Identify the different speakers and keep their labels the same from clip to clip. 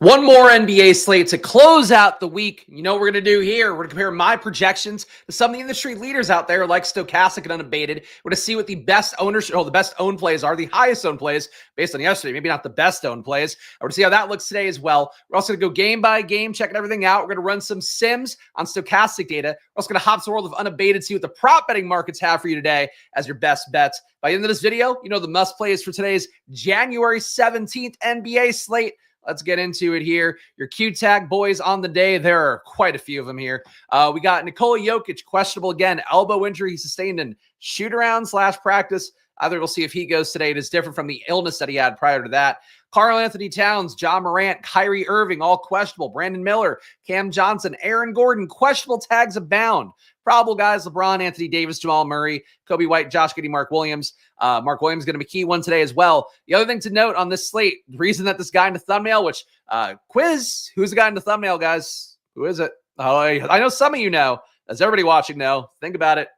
Speaker 1: One more NBA slate to close out the week. You know what we're going to do here? We're going to compare my projections to some of the industry leaders out there like Stokastic and Unabated. We're going to see what the best ownership, the best owned plays are, the highest owned plays based on yesterday, maybe not the best owned plays. We're going to see how that looks today as well. We're also going to go game by game, checking everything out. We're going to run some sims on Stokastic data. We're also going to hop to the world of Unabated, see what the prop betting markets have for you today as your best bets. By the end of this video, you know the must plays for today's January 17th NBA slate. Let's get into it here. Your Q-Tag boys on the day. There are quite a few of them here. We got Nikola Jokic, questionable again. Elbow injury he sustained in shoot-around / practice. Either we'll see if he goes today. It is different from the illness that he had prior to that. Karl Anthony Towns, John Morant, Kyrie Irving, all questionable. Brandon Miller, Cam Johnson, Aaron Gordon, questionable tags abound. Probable guys, LeBron, Anthony Davis, Jamal Murray, Kobe White, Josh Giddey, Mark Williams. Mark Williams is going to be key one today as well. The other thing to note on this slate, the reason that this guy in the thumbnail, which quiz, who's the guy in the thumbnail, guys? Who is it? Oh, I know some of you know. Does everybody watching know? Think about it.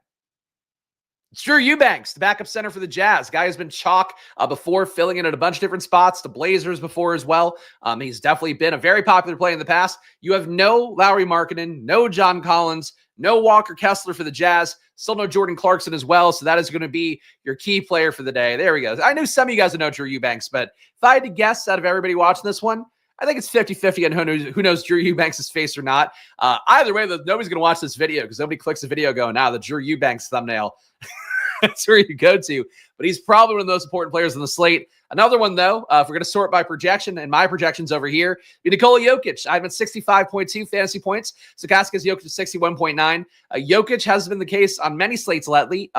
Speaker 1: It's Drew Eubanks, the backup center for the Jazz. Guy who's been chalk before, filling in at a bunch of different spots. The Blazers before as well. He's definitely been a very popular play in the past. You have no Lauri Markkanen, no John Collins, no Walker Kessler for the Jazz. Still no Jordan Clarkson as well. So that is going to be your key player for the day. There we go. I knew some of you guys would know Drew Eubanks, but if I had to guess out of everybody watching this one, I think it's 50-50 on who knows Drew Eubanks' face or not. Either way, nobody's going to watch this video because nobody clicks the video going, the Drew Eubanks thumbnail. That's where you go to. But he's probably one of the most important players on the slate. Another one, though, if we're going to sort by projection, and my projections over here, be Nikola Jokic. I'm at 65.2 fantasy points. Stokastic's Jokic is 61.9. Jokic has been the case on many slates lately.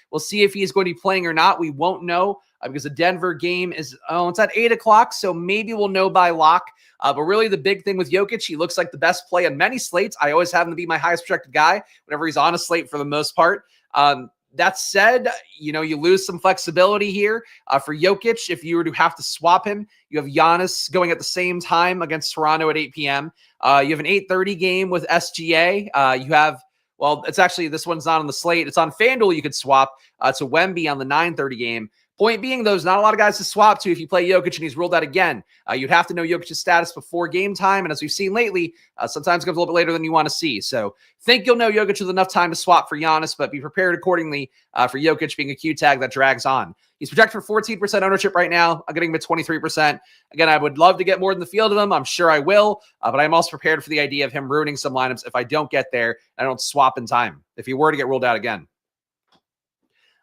Speaker 1: We'll see if he's going to be playing or not. We won't know because the Denver game is, it's at 8 o'clock, so maybe we'll know by lock. But really the big thing with Jokic, he looks like the best play on many slates. I always have him to be my highest projected guy whenever he's on a slate for the most part. That said, you lose some flexibility here for Jokic. If you were to have to swap him, you have Giannis going at the same time against Toronto at 8 p.m. You have an 8:30 game with SGA. It's actually, this one's not on the slate. It's on FanDuel. You could swap to Wemby on the 9:30 game. Point being, there's not a lot of guys to swap to if you play Jokic and he's ruled out again. You'd have to know Jokic's status before game time. And as we've seen lately, sometimes it comes a little bit later than you want to see. So think you'll know Jokic with enough time to swap for Giannis, but be prepared accordingly for Jokic being a Q tag that drags on. He's projected for 14% ownership right now. I'm getting him at 23%. Again, I would love to get more than the field of him. I'm sure I will, but I'm also prepared for the idea of him ruining some lineups if I don't get there and I don't swap in time, if he were to get ruled out again.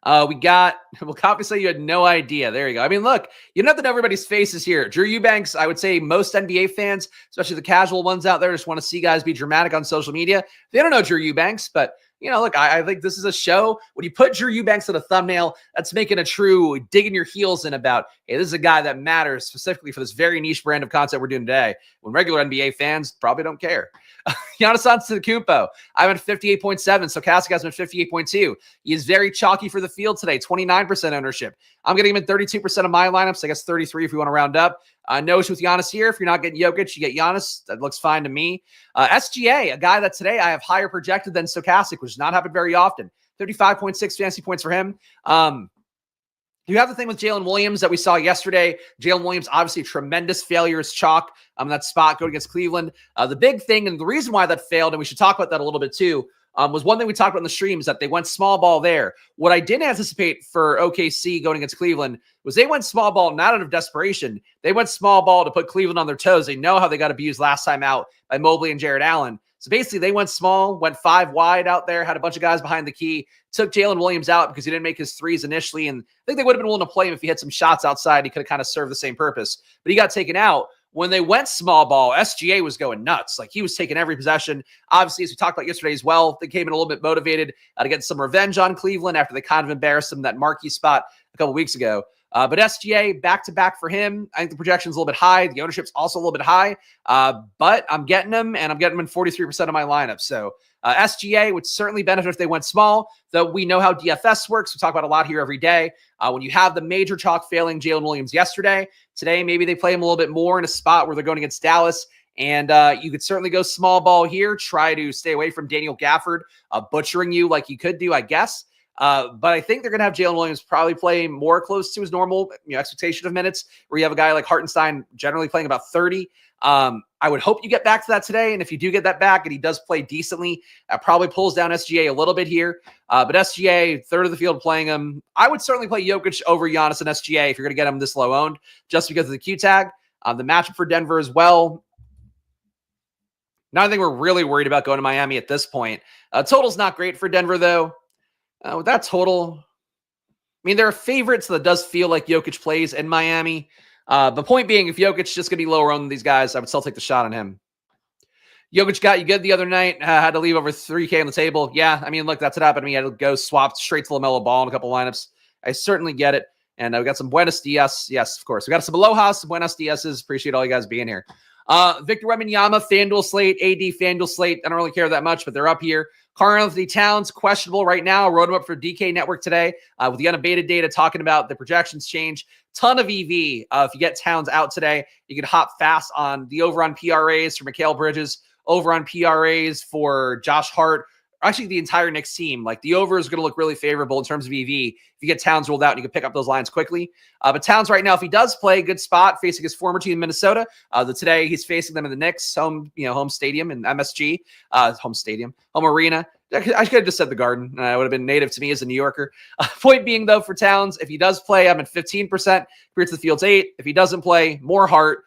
Speaker 1: Copy say you had no idea. There you go. I mean, look, you don't have to know everybody's faces here. Drew Eubanks, I would say most NBA fans, especially the casual ones out there, just want to see guys be dramatic on social media. They don't know Drew Eubanks, but look, I think this is a show. When you put Drew Eubanks in a thumbnail, that's making a true digging your heels in about, hey, this is a guy that matters specifically for this very niche brand of content we're doing today, when regular NBA fans probably don't care. Giannis Antetokounmpo, I'm at 58.7. Stokastic has been at 58.2. He is very chalky for the field today, 29% ownership. I'm getting him in 32% of my lineups. I guess 33 if you want to round up. No issue with Giannis here. If you're not getting Jokic, you get Giannis. That looks fine to me. SGA, a guy that today I have higher projected than Stokastic, which does not happen very often. 35.6 fantasy points for him. You have the thing with Jalen Williams that we saw yesterday. Jalen Williams, obviously a tremendous failure as chalk that spot going against Cleveland. The big thing, and the reason why that failed, and we should talk about that a little bit too, was one thing we talked about in the stream is that they went small ball there. What I didn't anticipate for OKC going against Cleveland was they went small ball not out of desperation. They went small ball to put Cleveland on their toes. They know how they got abused last time out by Mobley and Jared Allen. So basically they went small, went 5 wide out there, had a bunch of guys behind the key, took Jalen Williams out because he didn't make his threes initially. And I think they would have been willing to play him if he had some shots outside. He could have kind of served the same purpose, but he got taken out. When they went small ball, SGA was going nuts. Like he was taking every possession. Obviously, as we talked about yesterday as well, they came in a little bit motivated to get some revenge on Cleveland after they kind of embarrassed them that marquee spot a couple weeks ago. But SGA back-to-back for him. I think the projection's a little bit high. The ownership's also a little bit high. But I'm getting him, and I'm getting him in 43% of my lineup. So SGA would certainly benefit if they went small, though we know how DFS works. We talk about a lot here every day. When you have the major chalk failing Jalen Williams yesterday, today maybe they play him a little bit more in a spot where they're going against Dallas. And you could certainly go small ball here, try to stay away from Daniel Gafford butchering you like you could do, I guess. But I think they're going to have Jalen Williams probably play more close to his normal expectation of minutes, where you have a guy like Hartenstein generally playing about 30. I would hope you get back to that today. And if you do get that back and he does play decently, that probably pulls down SGA a little bit here. But SGA, third of the field playing him. I would certainly play Jokic over Giannis and SGA if you're going to get him this low owned, just because of the Q tag. The matchup for Denver as well. Not think we're really worried about going to Miami at this point. Total's not great for Denver, though. With that total, I mean, there are favorites that does feel like Jokic plays in Miami. The point being, if Jokic's just going to be lower owned than these guys, I would still take the shot on him. Jokic got you good the other night. Had to leave over 3K on the table. Yeah, I mean, look, that's what happened to me. I had to go swap straight to LaMelo Ball in a couple lineups. I certainly get it. And we got some Buenos Dias. Yes, of course. We got some Aloha, some Buenos Diases. Appreciate all you guys being here. Victor Wembanyama, FanDuel slate, AD FanDuel slate. I don't really care that much, but they're up here. Karl-Anthony Towns, questionable right now. Wrote him up for DK Network today with the unabated data talking about the projections change. Ton of EV. If you get Towns out today, you can hop fast on the over on PRAs for Mikal Bridges, over on PRAs for Josh Hart. Actually, the entire Knicks team. Like, the over is going to look really favorable in terms of EV. If you get Towns rolled out, and you can pick up those lines quickly. But Towns right now, if he does play, good spot facing his former team in Minnesota. Today he's facing them in the Knicks home stadium in MSG, home arena. I could have just said the Garden. It would have been native to me as a New Yorker. Point being, though, for Towns, if he does play, I'm at 15%. Compared to the field's 8. If he doesn't play, more Hart,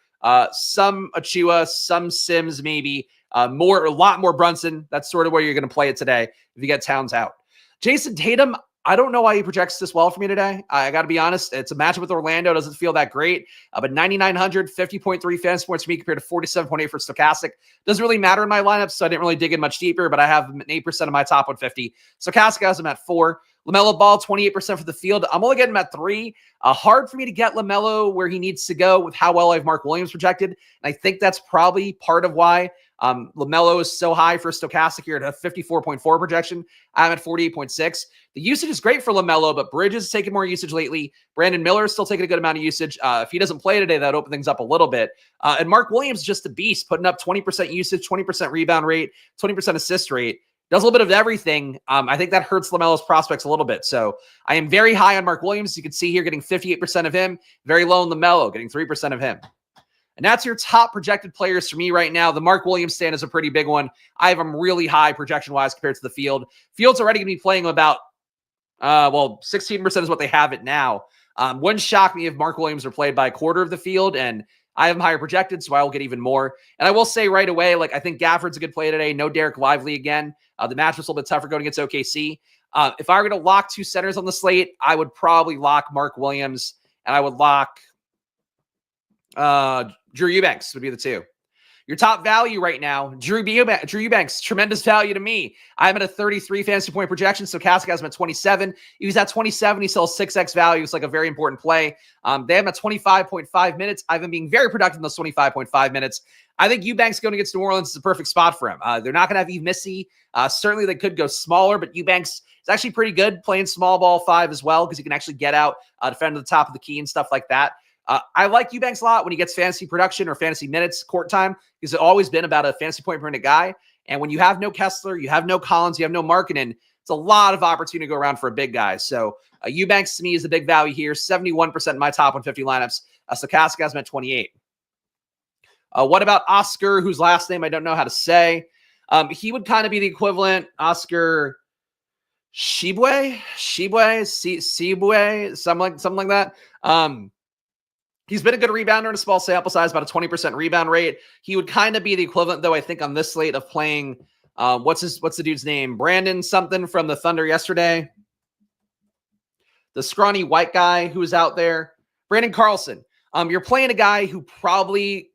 Speaker 1: some Achua, some Sims maybe. A lot more Brunson. That's sort of where you're going to play it today if you get Towns out. Jason Tatum, I don't know why he projects this well for me today. I got to be honest. It's a matchup with Orlando. Doesn't feel that great. But 9,900, 50.3 fantasy points for me compared to 47.8 for Stokastic. Doesn't really matter in my lineup, so I didn't really dig in much deeper, but I have 8% of my top 150. Stokastic has him at 4. LaMelo Ball, 28% for the field. I'm only getting him at 3. Hard for me to get LaMelo where he needs to go with how well I have Mark Williams projected. And I think that's probably part of why LaMelo is so high for Stokastic here at a 54.4 projection. I'm at 48.6. The usage is great for LaMelo, but Bridges is taking more usage lately. Brandon Miller is still taking a good amount of usage. If he doesn't play today, that would open things up a little bit. And Mark Williams is just a beast, putting up 20% usage, 20% rebound rate, 20% assist rate. Does a little bit of everything. I think that hurts LaMelo's prospects a little bit. So I am very high on Mark Williams. You can see here getting 58% of him. Very low on LaMelo, getting 3% of him. And that's your top projected players for me right now. The Mark Williams stand is a pretty big one. I have him really high projection-wise compared to the field. Field's already going to be playing about, 16% is what they have it now. Wouldn't shock me if Mark Williams are played by a quarter of the field, and I have him higher projected, so I will get even more. And I will say right away, I think Gafford's a good play today. No Derek Lively again. The matchup's a little bit tougher going against OKC. If I were going to lock 2 centers on the slate, I would probably lock Mark Williams, and I would lock Drew Eubanks would be the 2. Your top value right now, Drew Eubanks, tremendous value to me. I'm at a 33 fantasy point projection, so Stokastic has him at 27. If he's at 27, he sells 6x value. It's like a very important play. They have him at 25.5 minutes. I've been being very productive in those 25.5 minutes. I think Eubanks going against New Orleans is a perfect spot for him. They're not going to have Yves Missy. Certainly they could go smaller, but Eubanks is actually pretty good playing small ball 5 as well, because he can actually get out, defend at the top of the key and stuff like that. I like Eubanks a lot when he gets fantasy production or fantasy minutes, court time, because it's always been about a fantasy point per minute guy. And when you have no Kessler, you have no Collins, you have no Markkanen, it's a lot of opportunity to go around for a big guy. So Eubanks to me is a big value here. 71% in my top 150 lineups. Stokastic has him at 28. What about Oscar, whose last name I don't know how to say? He would kind of be the equivalent. Oscar Shibwe, something like that. He's been a good rebounder in a small sample size, about a 20% rebound rate. He would kind of be the equivalent, though, I think, on this slate of playing, what's the dude's name? Brandon something from the Thunder yesterday. The scrawny white guy who was out there. Brandon Carlson. You're playing a guy who probably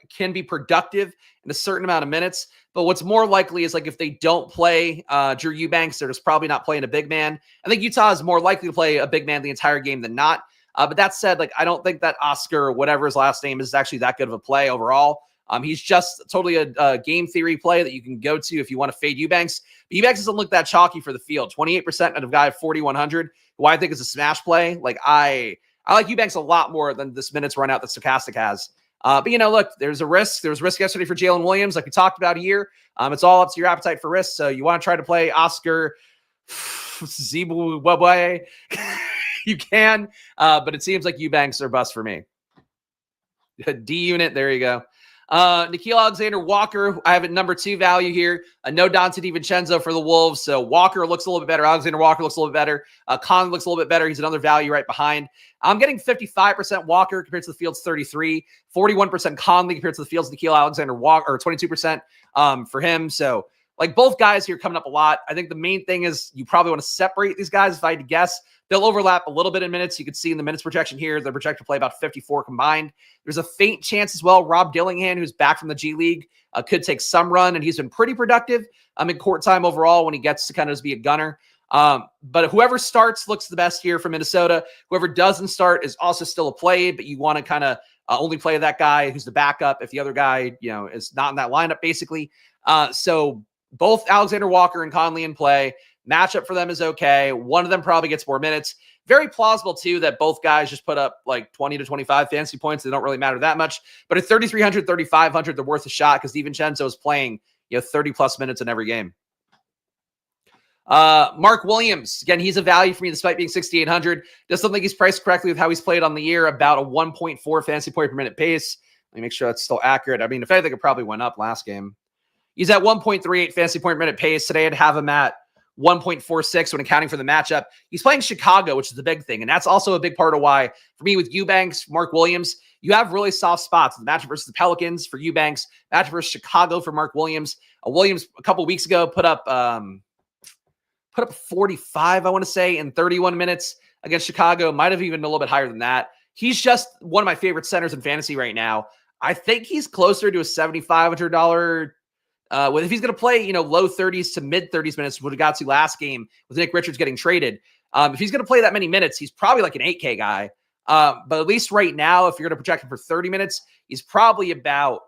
Speaker 1: can be productive in a certain amount of minutes. But what's more likely is if they don't play Drew Eubanks, they're just probably not playing a big man. I think Utah is more likely to play a big man the entire game than not. But that said, I don't think that Oscar, whatever his last name is actually that good of a play overall. He's just totally a game theory play that you can go to if you want to fade Eubanks. But Eubanks doesn't look that chalky for the field. 28% out of guy 4,100, who I think is a smash play. I like Eubanks a lot more than this minutes run out that Stokastic has. But look, there's a risk. There was risk yesterday for Jalen Williams, like we talked about here. It's all up to your appetite for risk. So you want to try to play Oscar Zimbabwe. You can, but it seems like Eubanks are bust for me. D unit, there you go. Nickeil Alexander-Walker, I have at number 2 value here. No Dante DiVincenzo for the Wolves. So Walker looks a little bit better. Alexander-Walker looks a little bit better. Conley looks a little bit better. He's another value right behind. I'm getting 55% Walker compared to the field's 33, 41% Conley compared to the field's Nickeil Alexander-Walker, or 22% for him. So like both guys here coming up a lot. I think the main thing is you probably want to separate these guys. If I had to guess, they'll overlap a little bit in minutes. You can see in the minutes projection here, they're projected to play about 54 combined. There's a faint chance as well. Rob Dillingham, who's back from the G League, could take some run, and he's been pretty productive in court time overall when he gets to kind of just be a gunner. But whoever starts looks the best here for Minnesota. Whoever doesn't start is also still a play, but you want to kind of only play that guy who's the backup if the other guy, is not in that lineup, basically. So both Alexander Walker and Conley in play. Matchup for them is okay. One of them probably gets more minutes. Very plausible, too, that both guys just put up like 20 to 25 fantasy points. They don't really matter that much. But at 3,300, 3,500, they're worth a shot because DiVincenzo is playing 30-plus minutes in every game. Mark Williams, again, he's a value for me despite being 6,800. Just don't think he's priced correctly with how he's played on the year, about a 1.4 fantasy point per minute pace. Let me make sure that's still accurate. I mean, if anything, it probably went up last game. He's at 1.38 fantasy point per minute pace. Today I'd have him at 1.46 when accounting for the matchup. He's playing Chicago, which is the big thing. And that's also a big part of why, for me, with Eubanks, Mark Williams, you have really soft spots. The matchup versus the Pelicans for Eubanks, matchup versus Chicago for Mark Williams. Williams, a couple weeks ago, put up 45, I want to say, in 31 minutes against Chicago. Might have even been a little bit higher than that. He's just one of my favorite centers in fantasy right now. I think he's closer to a $7,500 if he's going to play, low 30s to mid 30s minutes, what we got to last game with Nick Richards getting traded. If he's going to play that many minutes, he's probably like an 8K guy. But at least right now, if you're going to project him for 30 minutes, he's probably about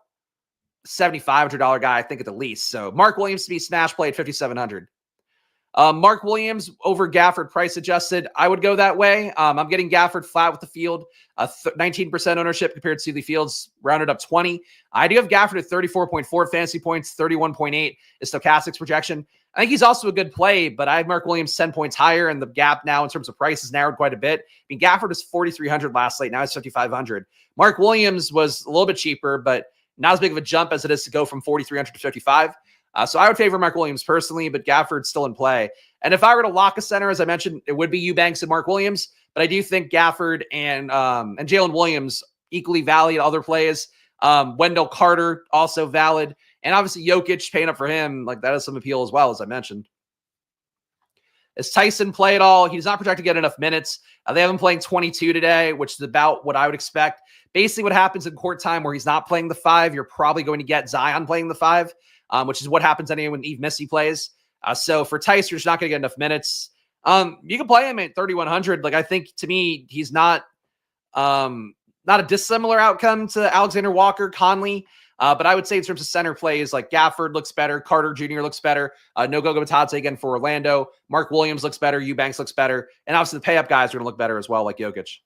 Speaker 1: $7,500 guy, I think at the least. So Mark Williams to be smash play at 5,700. Mark Williams over Gafford price adjusted. I would go that way. I'm getting Gafford flat with the field, 19% ownership compared to the field's rounded up 20. I do have Gafford at 34.4 fantasy points, 31.8 is Stokastic's projection. I think he's also a good play, but I have Mark Williams 10 points higher, and the gap now in terms of price has narrowed quite a bit. I mean, Gafford was 4,300 last slate. Now it's 5,500. Mark Williams was a little bit cheaper, but not as big of a jump as it is to go from 4,300 to 55. So I would favor Mark Williams personally, but Gafford's still in play. And if I were to lock a center, as I mentioned, it would be Eubanks and Mark Williams. But I do think Gafford and Jalen Williams equally valid other plays. Wendell Carter also valid. And obviously Jokic paying up for him, like that has some appeal as well, as I mentioned. Is Tyson play at all? He's not projected to get enough minutes. They have him playing 22 today, which is about what I would expect. Basically what happens in court time where he's not playing the 5, you're probably going to get Zion playing the 5. Which is what happens anyway when Eve Missy plays. So for Tice, you're just not going to get enough minutes. You can play him at 3,100. Like I think to me, he's not a dissimilar outcome to Alexander Walker, Conley. But I would say in terms of center plays, like Gafford looks better, Carter Jr. looks better, no Goga Batadze again for Orlando. Mark Williams looks better, Eubanks looks better, and obviously the pay up guys are going to look better as well, like Jokic.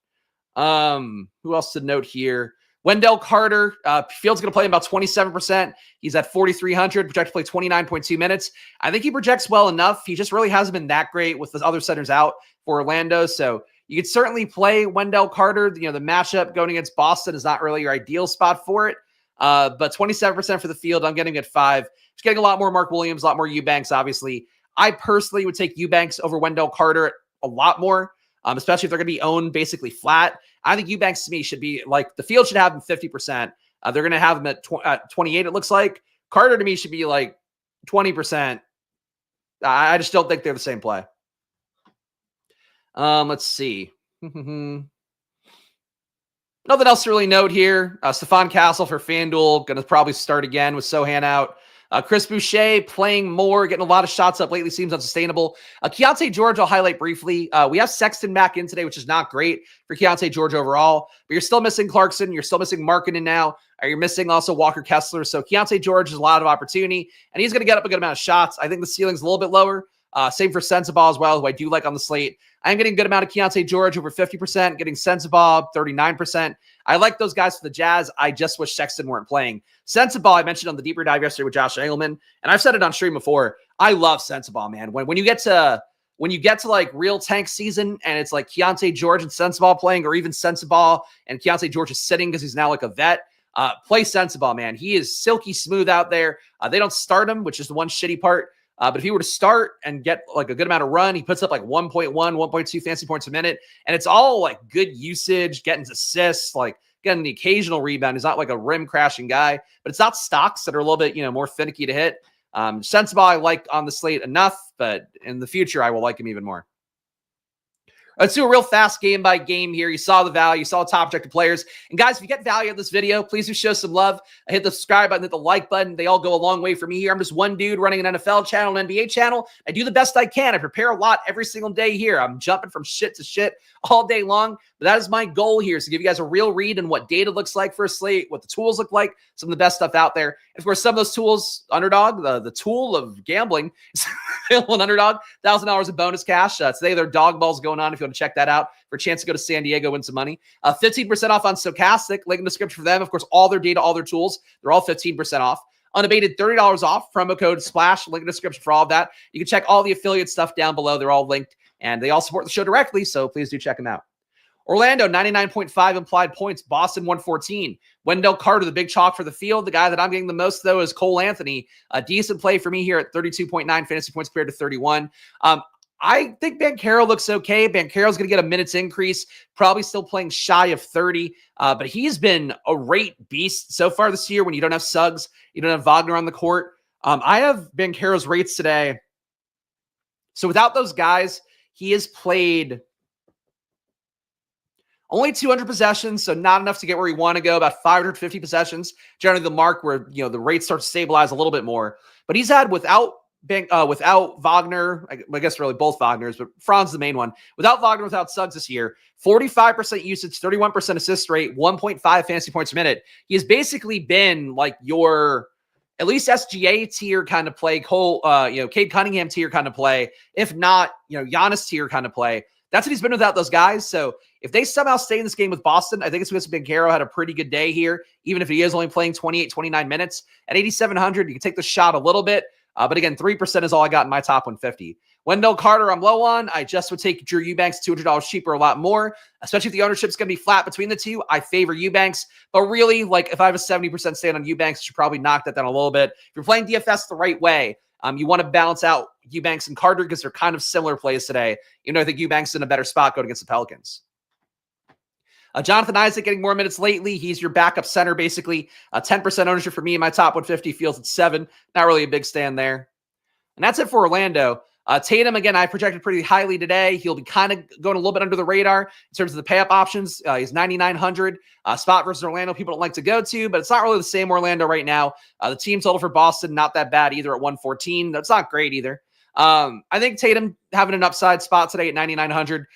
Speaker 1: Who else to note here? Wendell Carter, Field's going to play about 27%. He's at 4,300, projected to play 29.2 minutes. I think he projects well enough. He just really hasn't been that great with the other centers out for Orlando. So you could certainly play Wendell Carter. The matchup going against Boston is not really your ideal spot for it. But 27% for the field, I'm getting at 5. Just getting a lot more Mark Williams, a lot more Eubanks, obviously. I personally would take Eubanks over Wendell Carter a lot more. Especially if they're going to be owned basically flat. I think Eubanks to me should be like the field should have him 50%. They're going to have him at 28, it looks like. Carter to me should be like 20%. I just don't think they're the same play. Let's see. Nothing else to really note here. Stephon Castle for FanDuel, going to probably start again with Sohan out. Chris Boucher playing more, getting a lot of shots up lately, seems unsustainable. Keontae George, I'll highlight briefly. We have Sexton back in today, which is not great for Keontae George overall, but you're still missing Clarkson. You're still missing Markkanen now. You're missing also Walker Kessler. So Keontae George has a lot of opportunity, and he's going to get up a good amount of shots. I think the ceiling's a little bit lower. Same for Sensabaugh as well, who I do like on the slate. I'm getting a good amount of Keontae George, over 50%, getting Sensabaugh, 39%. I like those guys for the Jazz. I just wish Sexton weren't playing. Sensabaugh, I mentioned on the deeper dive yesterday with Josh Engelman, and I've said it on stream before. I love Sensabaugh, man. When you get to like real tank season and it's like Keontae George and Sensabaugh playing, or even Sensabaugh and Keontae George is sitting because he's now like a vet, Play sensible, man. He is silky smooth out there. They don't start him, which is the one shitty part. But if he were to start and get like a good amount of run, he puts up like 1.1, 1.2 fantasy points a minute. And it's all like good usage, getting assists, like getting the occasional rebound. He's not like a rim crashing guy, but it's not stocks that are a little bit, more finicky to hit. Sensible I like on the slate enough, but in the future, I will like him even more. Let's do a real fast game by game here. You saw the value, you saw the top projected players. And guys, if you get value out of this video, please do show some love. Hit the subscribe button, hit the like button. They all go a long way for me here. I'm just one dude running an NFL channel, an NBA channel. I do the best I can. I prepare a lot every single day here. I'm jumping from shit to shit all day long. But that is my goal here, is to give you guys a real read on what data looks like for a slate, what the tools look like, some of the best stuff out there. And of course, some of those tools, Underdog, the tool of gambling, is available on Underdog. $1,000 of bonus cash. Today, there are dog balls going on if you want to check that out for a chance to go to San Diego, win some money. 15% off on Stokastic. Link in the description for them. Of course, all their data, all their tools, they're all 15% off. Unabated, $30 off. Promo code SPLASH. Link in the description for all of that. You can check all the affiliate stuff down below. They're all linked, and they all support the show directly, so please do check them out. Orlando, 99.5 implied points. Boston, 114. Wendell Carter, the big chalk for the field. The guy that I'm getting the most, though, is Cole Anthony. A decent play for me here at 32.9 fantasy points compared to 31. I think Banchero looks okay. Banchero's going to get a minutes increase, probably still playing shy of 30, but he's been a rate beast so far this year when you don't have Suggs, you don't have Wagner on the court. I have Banchero's rates today. So without those guys, he has played only 200 possessions, so not enough to get where you want to go. About 550 possessions, generally the mark where the rates start to stabilize a little bit more. But he's had without Wagner, I guess really both Wagners, but Franz the main one. Without Wagner, without Suggs this year, 45% usage, 31% assist rate, 1.5 fantasy points a minute. He has basically been like your at least SGA tier kind of play, Cade Cunningham tier kind of play, if not Giannis tier kind of play. That's what he's been without those guys. So if they somehow stay in this game with Boston, I think it's because Banchero had a pretty good day here, even if he is only playing 28, 29 minutes. At 8,700, you can take the shot a little bit. But again, 3% is all I got in my top 150. Wendell Carter, I'm low on. I just would take Drew Eubanks $200 cheaper, a lot more, especially if the ownership's going to be flat between the two. I favor Eubanks. But really, like if I have a 70% stand on Eubanks, I should probably knock that down a little bit. If you're playing DFS the right way, you want to balance out Eubanks and Carter because they're kind of similar plays today. I think Eubanks is in a better spot going against the Pelicans. Jonathan Isaac getting more minutes lately. He's your backup center, basically. 10% ownership for me in my top 150. Feels at 7. Not really a big stand there. And that's it for Orlando. Tatum, again, I projected pretty highly today. He'll be kind of going a little bit under the radar in terms of the pay-up options. He's 9,900. Spot versus Orlando, people don't like to go to, but it's not really the same Orlando right now. The team total for Boston, not that bad either at 114. That's not great either. I think Tatum having an upside spot today at 9,900,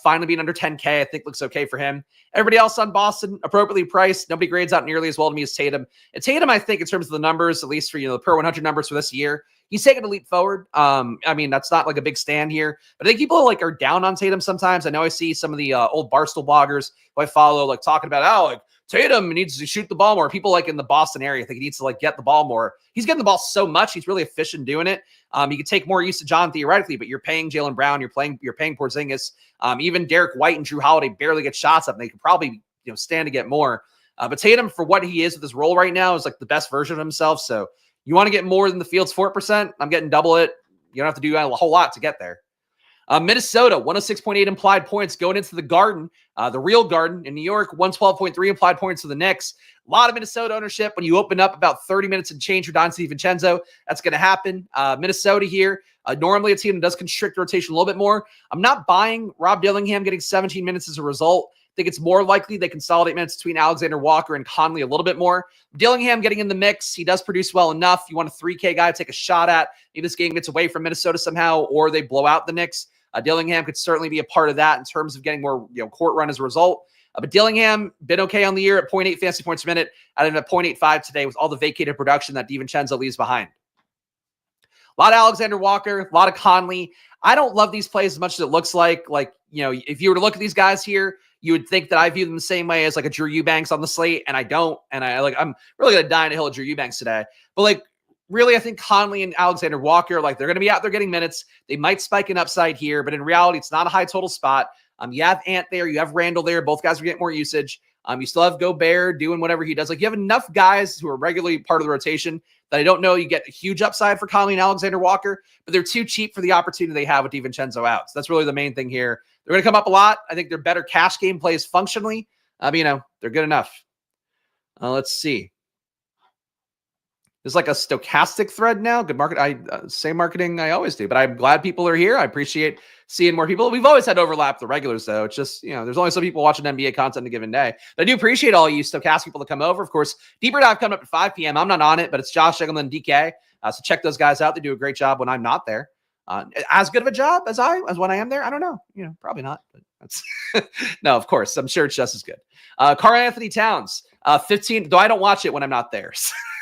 Speaker 1: finally being under 10K, I think looks okay for him. Everybody else on Boston, appropriately priced. Nobody grades out nearly as well to me as Tatum. And Tatum, I think, in terms of the numbers, at least for the per 100 numbers for this year, he's taken a leap forward. I mean, that's not like a big stand here, but I think people are down on Tatum sometimes. I know I see some of the old Barstool bloggers who I follow talking about, Tatum needs to shoot the ball more. People in the Boston area think he needs to get the ball more. He's getting the ball so much. He's really efficient doing it. You could take more usage on theoretically, but you're paying Jaylen Brown. You're paying Porzingis. Even Derek White and Drew Holiday barely get shots up. And they could probably stand to get more. But Tatum, for what he is with his role right now, is the best version of himself. So you want to get more than the field's 4%. I'm getting double it. You don't have to do a whole lot to get there. Minnesota, 106.8 implied points going into the Garden, the real Garden in New York, 112.3 implied points for the Knicks. A lot of Minnesota ownership. When you open up about 30 minutes and change for Don DiVincenzo, that's going to happen. Minnesota here, normally a team that does constrict rotation a little bit more. I'm not buying Rob Dillingham getting 17 minutes as a result. I think it's more likely they consolidate minutes between Alexander Walker and Conley a little bit more. Dillingham getting in the mix. He does produce well enough. You want a 3K guy to take a shot at. Maybe this game gets away from Minnesota somehow, or they blow out the Knicks. Dillingham could certainly be a part of that in terms of getting more court run as a result. But Dillingham been okay on the year at 0.8 fantasy points a minute. I ended at 0.85 today with all the vacated production that DiVincenzo leaves behind. A lot of Alexander Walker, a lot of Conley. I don't love these plays as much as it looks like. If you were to look at these guys here, you would think that I view them the same way as a Drew Eubanks on the slate, and I don't. And I'm really gonna die on a hill of Drew Eubanks today. But really, I think Conley and Alexander Walker, they're going to be out there getting minutes. They might spike an upside here, but in reality, it's not a high total spot. You have Ant there. You have Randall there. Both guys are getting more usage. You still have Gobert doing whatever he does. Like, you have enough guys who are regularly part of the rotation that I don't know you get a huge upside for Conley and Alexander Walker, but they're too cheap for the opportunity they have with DiVincenzo out. So that's really the main thing here. They're going to come up a lot. I think they're better cash game plays functionally. But, they're good enough. Let's see. There's like a Stokastic thread now. Good market. Same marketing I always do, but I'm glad people are here. I appreciate seeing more people. We've always had overlap the regulars, though. It's just, there's only some people watching NBA content a given day. But I do appreciate all you Stokastic people to come over. Of course, Deeper Dive coming up at 5 p.m. I'm not on it, but it's Josh Eggelman and DK. So check those guys out. They do a great job when I'm not there. As good of a job as when I am there? I don't know. Probably not. But that's no, of course. I'm sure it's just as good. Karl Anthony Towns, 15, though I don't watch it when I'm not there.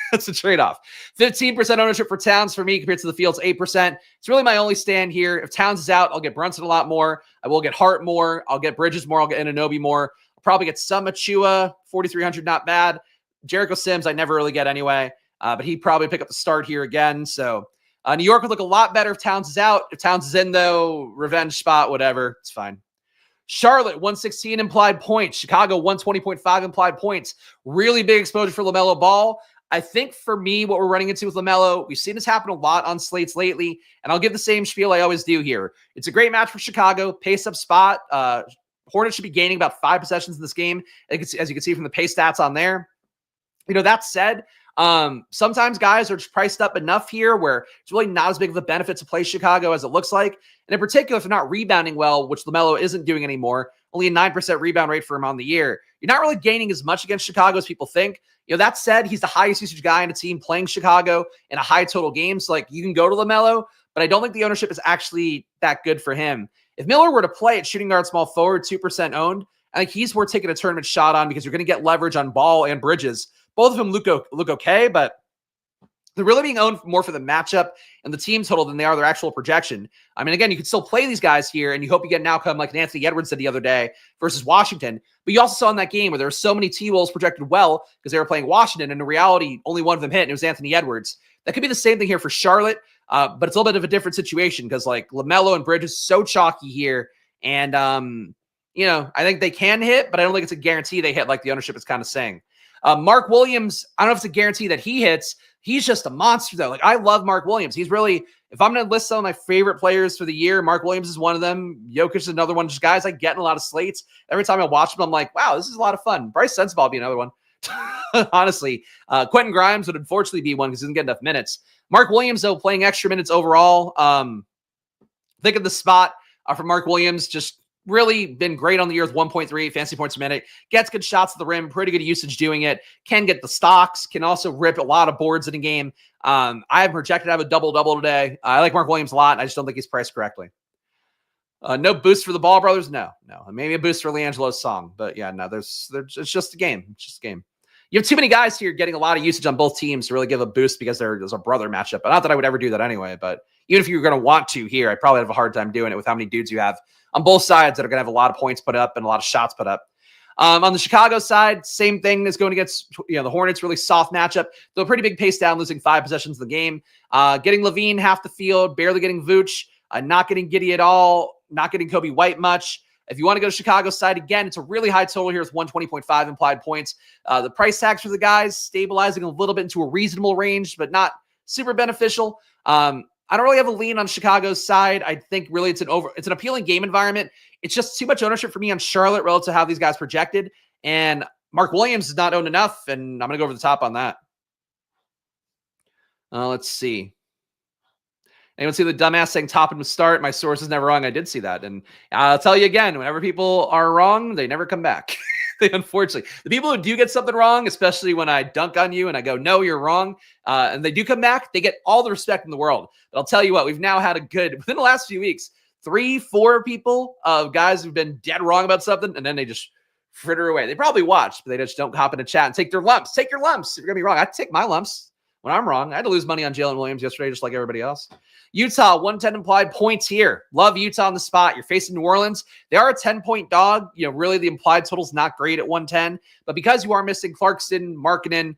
Speaker 1: That's a trade-off. 15% ownership for Towns for me compared to the field's 8%. It's really my only stand here. If Towns is out, I'll get Brunson a lot more. I will get Hart more. I'll get Bridges more. I'll get Anunoby more. I'll probably get some Achua, 4,300, not bad. Jericho Sims, I never really get anyway, but he'd probably pick up the start here again. So New York would look a lot better if Towns is out. If Towns is in, though, revenge spot, whatever, it's fine. Charlotte, 116 implied points. Chicago, 120.5 implied points. Really big exposure for LaMelo Ball. I think for me, what we're running into with LaMelo, we've seen this happen a lot on slates lately, and I'll give the same spiel I always do here. It's a great match for Chicago, pace-up spot. Hornets should be gaining about 5 possessions in this game, as you can see from the pace stats on there. That said, sometimes guys are just priced up enough here where it's really not as big of a benefit to play Chicago as it looks like. And in particular, if they're not rebounding well, which LaMelo isn't doing anymore, only a 9% rebound rate for him on the year, you're not really gaining as much against Chicago as people think. That said, he's the highest usage guy in a team playing Chicago in a high total game. So, you can go to LaMelo, but I don't think the ownership is actually that good for him. If Miller were to play at shooting guard small forward, 2% owned, I think he's worth taking a tournament shot on because you're going to get leverage on Ball and Bridges. Both of them look okay, but they're really being owned more for the matchup and the team total than they are their actual projection. I mean, again, you can still play these guys here, and you hope you get an outcome like Anthony Edwards did the other day versus Washington. But you also saw in that game where there were so many T-Wolves projected well because they were playing Washington, and in reality, only one of them hit, and it was Anthony Edwards. That could be the same thing here for Charlotte, but it's a little bit of a different situation because, LaMelo and Bridges so chalky here, and, I think they can hit, but I don't think it's a guarantee they hit like the ownership is kind of saying. Mark Williams, I don't know if it's a guarantee that he hits. He's just a monster, though. I love Mark Williams. He's really, if I'm going to list some of my favorite players for the year, Mark Williams is one of them. Jokic is another one. Just guys I get in a lot of slates. Every time I watch them, I'm like, wow, this is a lot of fun. Bryce Sensabaugh will be another one. Honestly, Quentin Grimes would unfortunately be one because he doesn't get enough minutes. Mark Williams, though, playing extra minutes overall. Think of the spot for Mark Williams, just really been great on the year with 1.3 fantasy points a minute. Gets good shots at the rim, pretty good usage doing it. Can get the stocks, can also rip a lot of boards in a game. I have projected to have a double-double today. I like Mark Williams a lot. I just don't think he's priced correctly. No boost for the Ball brothers? No. Maybe a boost for LiAngelo's song. But yeah, no, it's just a game. It's just a game. You have too many guys here getting a lot of usage on both teams to really give a boost because there's a brother matchup. But not that I would ever do that anyway. But even if you were going to want to here, I'd probably have a hard time doing it with how many dudes you have on both sides that are going to have a lot of points put up and a lot of shots put up. On the Chicago side, same thing as going against the Hornets, really soft matchup. Though a pretty big pace down, losing 5 possessions in the game. Getting Levine half the field, barely getting Vooch, not getting Giddey at all, not getting Kobe White much. If you want to go to Chicago's side, again, it's a really high total here with 120.5 implied points. The price tags for the guys stabilizing a little bit into a reasonable range, but not super beneficial. I don't really have a lean on Chicago's side. I think really it's an appealing game environment. It's just too much ownership for me on Charlotte relative to how these guys projected. And Mark Williams is not owned enough, and I'm going to go over the top on that. Let's see. Anyone see the dumbass saying top and start? My source is never wrong. I did see that. And I'll tell you again, whenever people are wrong, they never come back. Unfortunately, the people who do get something wrong, especially when I dunk on you and I go, no, you're wrong, and they do come back, they get all the respect in the world. But I'll tell you what, we've now had within the last few weeks, 3-4 people of guys who've been dead wrong about something, and then they just fritter away. They probably watched, but they just don't hop in a chat and take their lumps. Take your lumps. If you're going to be wrong, I take my lumps when I'm wrong. I had to lose money on Jalen Williams yesterday, just like everybody else. Utah, 110 implied points here. Love Utah on the spot. You're facing New Orleans. They are a 10-point dog. Really the implied total is not great at 110. But because you are missing Clarkson, Markkanen,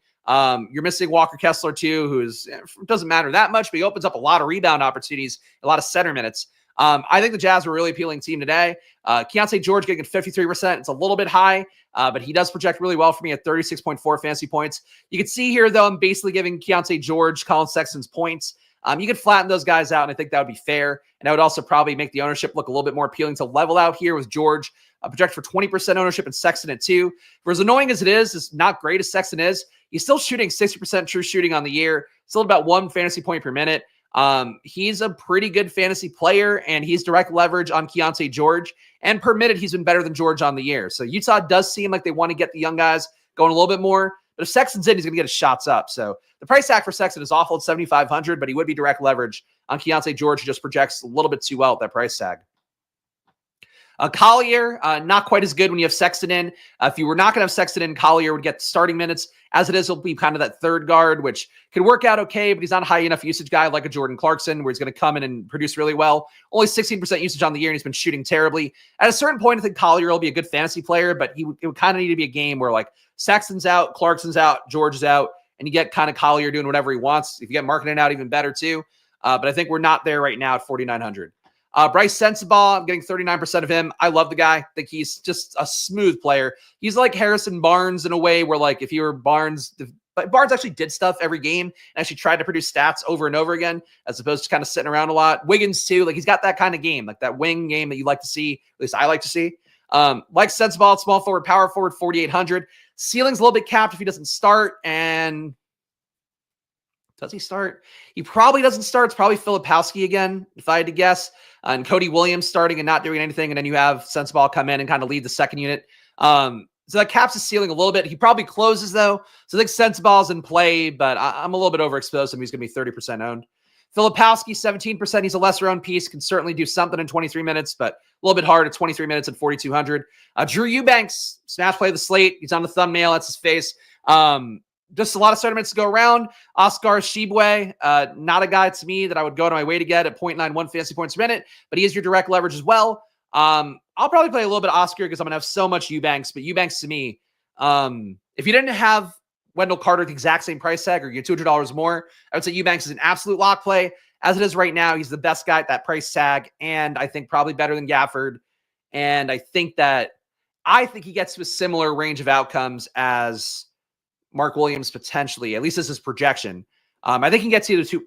Speaker 1: you're missing Walker Kessler too, doesn't matter that much, but he opens up a lot of rebound opportunities, a lot of center minutes. I think the Jazz are a really appealing team today. Keontae George getting at 53%. It's a little bit high, but he does project really well for me at 36.4 fantasy points. You can see here, though, I'm basically giving Keontae George, Colin Sexton's points. You could flatten those guys out, and I think that would be fair. And that would also probably make the ownership look a little bit more appealing to level out here with George. Project for 20% ownership and Sexton at 2. For as annoying as it is not great as Sexton is, he's still shooting 60% true shooting on the year. Still about 1 fantasy point per minute. He's a pretty good fantasy player, and he's direct leverage on Keontae George. And per minute, he's been better than George on the year. So Utah does seem like they want to get the young guys going a little bit more. But if Sexton's in, he's going to get his shots up. So the price tag for Sexton is awful at $7,500, but he would be direct leverage on Keontae George, who just projects a little bit too well at that price tag. Collier, not quite as good when you have Sexton in. If you were not going to have Sexton in, Collier would get starting minutes. As it is, he'll be kind of that third guard, which could work out okay, but he's not a high enough usage guy like a Jordan Clarkson, where he's going to come in and produce really well. Only 16% usage on the year, and he's been shooting terribly. At a certain point, I think Collier will be a good fantasy player, but it would kind of need to be a game where like Sexton's out, Clarkson's out, George is out, and you get kind of Collier doing whatever he wants. If you get marketing out, even better too. But I think we're not there right now at 4,900. Bryce Sensabaugh, I'm getting 39% of him. I love the guy. I think he's just a smooth player. He's like Harrison Barnes in a way where, like, if you were Barnes actually did stuff every game and actually tried to produce stats over and over again, as opposed to kind of sitting around a lot. Wiggins too, like he's got that kind of game, like that wing game that you like to see. At least I like to see. Like Sensabaugh, small forward, power forward, 4,800. Ceiling's a little bit capped if he doesn't start. And does he start? He probably doesn't start. It's probably Filipowski again, if I had to guess. And Cody Williams starting and not doing anything. And then you have Sensabaugh come in and kind of lead the second unit. So that caps his ceiling a little bit. He probably closes, though. So I think Sensabaugh's in play, but I'm a little bit overexposed. He's going to be 30% owned. Filipowski, 17%. He's a lesser owned piece. Can certainly do something in 23 minutes, but a little bit hard at 23 minutes at 4,200. Drew Eubanks, smash play of the slate. He's on the thumbnail. That's his face. Just a lot of tournaments to go around. Oscar Shibwe, not a guy to me that I would go to my way to get at 0.91 fantasy points per minute, but he is your direct leverage as well. I'll probably play a little bit of Oscar because I'm going to have so much Eubanks, but Eubanks to me, if you didn't have Wendell Carter at the exact same price tag or you get $200 more, I would say Eubanks is an absolute lock play. As it is right now, he's the best guy at that price tag, and I think probably better than Gafford. And I think he gets to a similar range of outcomes as Mark Williams potentially, at least as his projection. I think he gets you to two.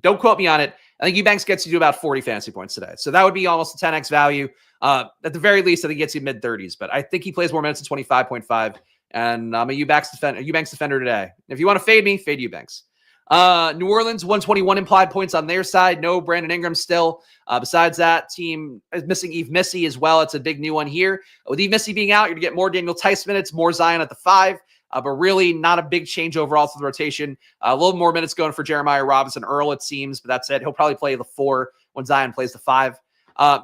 Speaker 1: Don't quote me on it. I think Eubanks gets you to about 40 fantasy points today. So that would be almost a 10x value. At the very least, I think he gets you mid-30s. But I think he plays more minutes than 25.5. And I'm a Eubanks defender today. If you want to fade me, fade Eubanks. New Orleans, 121 implied points on their side. No Brandon Ingram still. Besides that, team is missing Yves Missy as well. It's a big new one here. With Yves Missy being out, you're going to get more Daniel Tice minutes, more Zion at the 5. But really not a big change overall to the rotation. A little more minutes going for Jeremiah Robinson Earl, it seems, but that's it. He'll probably play the 4 when Zion plays the 5.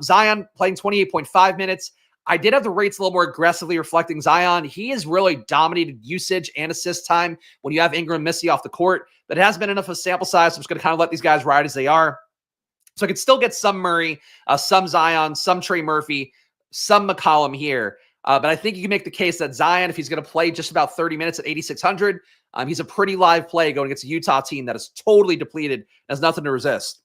Speaker 1: Zion playing 28.5 minutes. I did have the rates a little more aggressively reflecting Zion. He has really dominated usage and assist time when you have Ingram Missy off the court, but it hasn't been enough of a sample size, so I'm just going to kind of let these guys ride as they are. So I could still get some Murray, some Zion, some Trey Murphy, some McCollum here. But I think you can make the case that Zion, if he's going to play just about 30 minutes at 8,600, he's a pretty live play going against a Utah team that is totally depleted, has nothing to resist.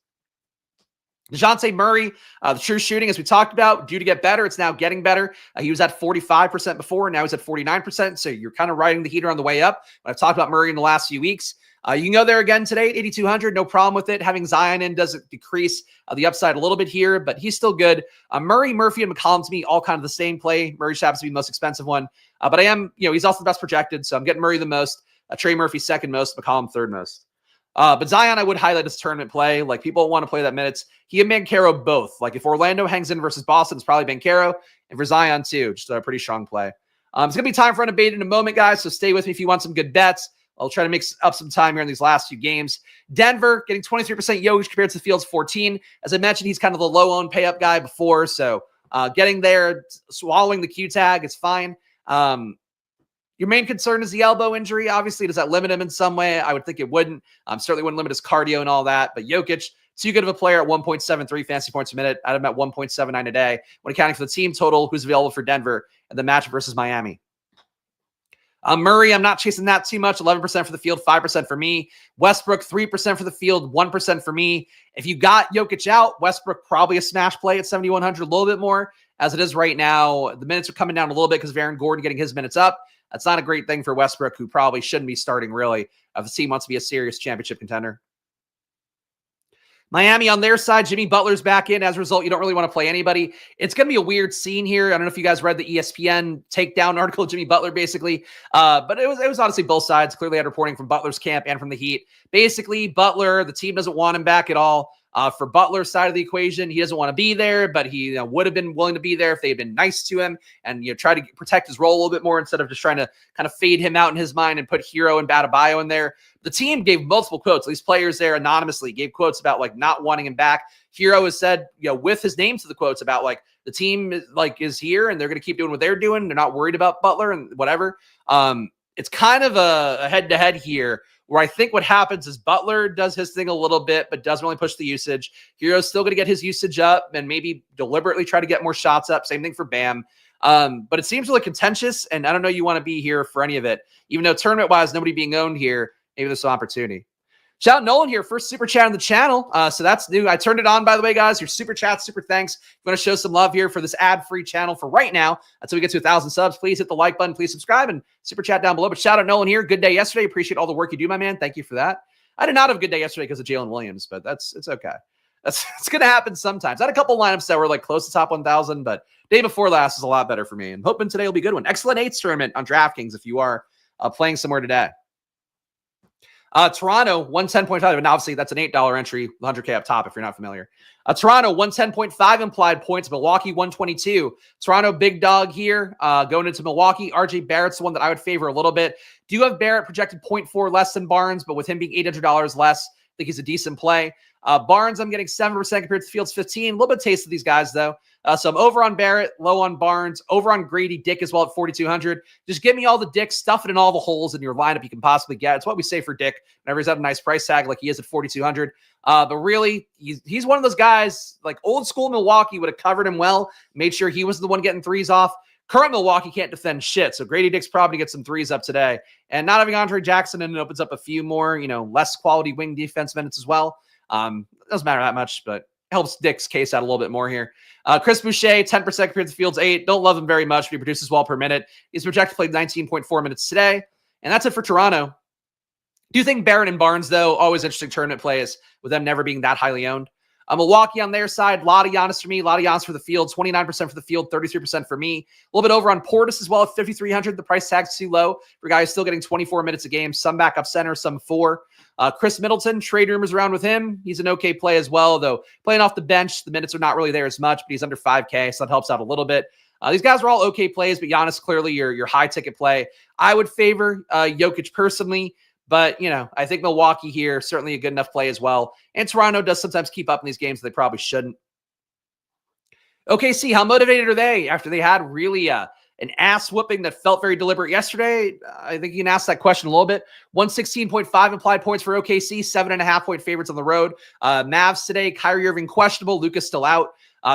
Speaker 1: DeJounte Murray, the true shooting, as we talked about, due to get better. It's now getting better. He was at 45% before, and now he's at 49%. So you're kind of riding the heater on the way up. I've talked about Murray in the last few weeks. You can go there again today at 8,200. No problem with it. Having Zion in doesn't decrease the upside a little bit here, but he's still good. Murray, Murphy, and McCollum to me all kind of the same play. Murray happens to be the most expensive one. But I am, he's also the best projected, so I'm getting Murray the most. Trey Murphy second most, McCollum third most. But Zion, I would highlight his tournament play. Like, people want to play that minutes. He and Banchero both. Like, if Orlando hangs in versus Boston, it's probably Banchero. And for Zion, too, just a pretty strong play. It's going to be time for Unabated in a moment, guys, so stay with me if you want some good bets. I'll try to mix up some time here in these last few games. Denver getting 23% Jokic compared to the field's 14. As I mentioned, he's kind of the low-owned pay-up guy before, so getting there, swallowing the Q tag is fine. Your main concern is the elbow injury. Obviously, does that limit him in some way? I would think it wouldn't. Certainly wouldn't limit his cardio and all that. But Jokic, too good of a player at 1.73 fantasy points a minute. I'd have him at 1.79 a day when accounting for the team total who's available for Denver and the match versus Miami. Murray, I'm not chasing that too much. 11% for the field, 5% for me. Westbrook, 3% for the field, 1% for me. If you got Jokic out, Westbrook probably a smash play at 7,100, a little bit more. As it is right now, the minutes are coming down a little bit because of Aaron Gordon getting his minutes up. That's not a great thing for Westbrook, who probably shouldn't be starting really if the team wants to be a serious championship contender. Miami on their side, Jimmy Butler's back in. As a result, you don't really want to play anybody. It's going to be a weird scene here. I don't know if you guys read the ESPN takedown article of Jimmy Butler, basically. But it was honestly both sides. Clearly had reporting from Butler's camp and from the Heat. Basically, Butler, the team doesn't want him back at all. For Butler's side of the equation, he doesn't want to be there, but he would have been willing to be there if they had been nice to him and try to protect his role a little bit more instead of just trying to kind of fade him out in his mind and put Hero and Adebayo in there. The team gave multiple quotes. These players there anonymously gave quotes about like not wanting him back. Hero has said, with his name to the quotes about like the team is here and they're going to keep doing what they're doing. They're not worried about Butler and whatever. It's kind of a head-to-head here where I think what happens is Butler does his thing a little bit, but doesn't really push the usage. Hero's still going to get his usage up and maybe deliberately try to get more shots up. Same thing for Bam. But it seems really contentious, and I don't know you want to be here for any of it. Even though tournament-wise, nobody being owned here, maybe there's some opportunity. Shout out Nolan here, first super chat on the channel. So that's new. I turned it on, by the way, guys. Your super chat, super thanks. If you want to show some love here for this ad-free channel for right now, until we get to 1,000 subs, please hit the like button, please subscribe, and super chat down below. But shout out Nolan here. Good day yesterday. Appreciate all the work you do, my man. Thank you for that. I did not have a good day yesterday because of Jalen Williams, but it's okay. It's going to happen sometimes. I had a couple lineups that were like close to top 1,000, but day before last is a lot better for me. And hoping today will be a good one. Excellent 8s tournament on DraftKings if you are playing somewhere today. Toronto, 110.5, and obviously that's an $8 entry, 100K up top if you're not familiar. Toronto, 110.5 implied points, Milwaukee, 122. Toronto, big dog here, going into Milwaukee. RJ Barrett's the one that I would favor a little bit. Do have Barrett projected 0.4 less than Barnes, but with him being $800 less, I think he's a decent play. Barnes, I'm getting 7% compared to Fields 15. A little bit of taste of these guys, though. So I'm over on Barrett, low on Barnes, over on Grady Dick as well at 4,200. Just give me all the Dick, stuff it in all the holes in your lineup you can possibly get. It's what we say for Dick whenever he's at a nice price tag like he is at 4,200. But really, he's one of those guys, like old school Milwaukee would have covered him well, made sure he was the one getting threes off. Current Milwaukee can't defend shit, so Grady Dick's probably get some threes up today. And not having Andre Jackson in it opens up a few more, less quality wing defense minutes as well. Doesn't matter that much, but helps Dick's case out a little bit more here. Chris Boucher, 10% compared to Fields 8. Don't love him very much, but he produces well per minute. He's projected to play 19.4 minutes today. And that's it for Toronto. Do you think Barrett and Barnes, though, always interesting tournament plays with them never being that highly owned? Milwaukee on their side, a lot of Giannis for me, a lot of Giannis for the field, 29% for the field, 33% for me. A little bit over on Portis as well at 5,300. The price tag's too low for guys still getting 24 minutes a game, some backup center, some 4. Chris Middleton, trade rumors around with him. He's an okay play as well, though playing off the bench, the minutes are not really there as much, but he's under 5K, so that helps out a little bit. These guys are all okay plays, but Giannis clearly your high ticket play. I would favor Jokic personally, but I think Milwaukee here certainly a good enough play as well. And Toronto does sometimes keep up in these games that they probably shouldn't. OKC, how motivated are they after they had really an ass whooping that felt very deliberate yesterday? I think you can ask that question a little bit. 116.5 implied points for OKC, 7.5 point favorites on the road. Mavs today, Kyrie Irving questionable, Luka's still out.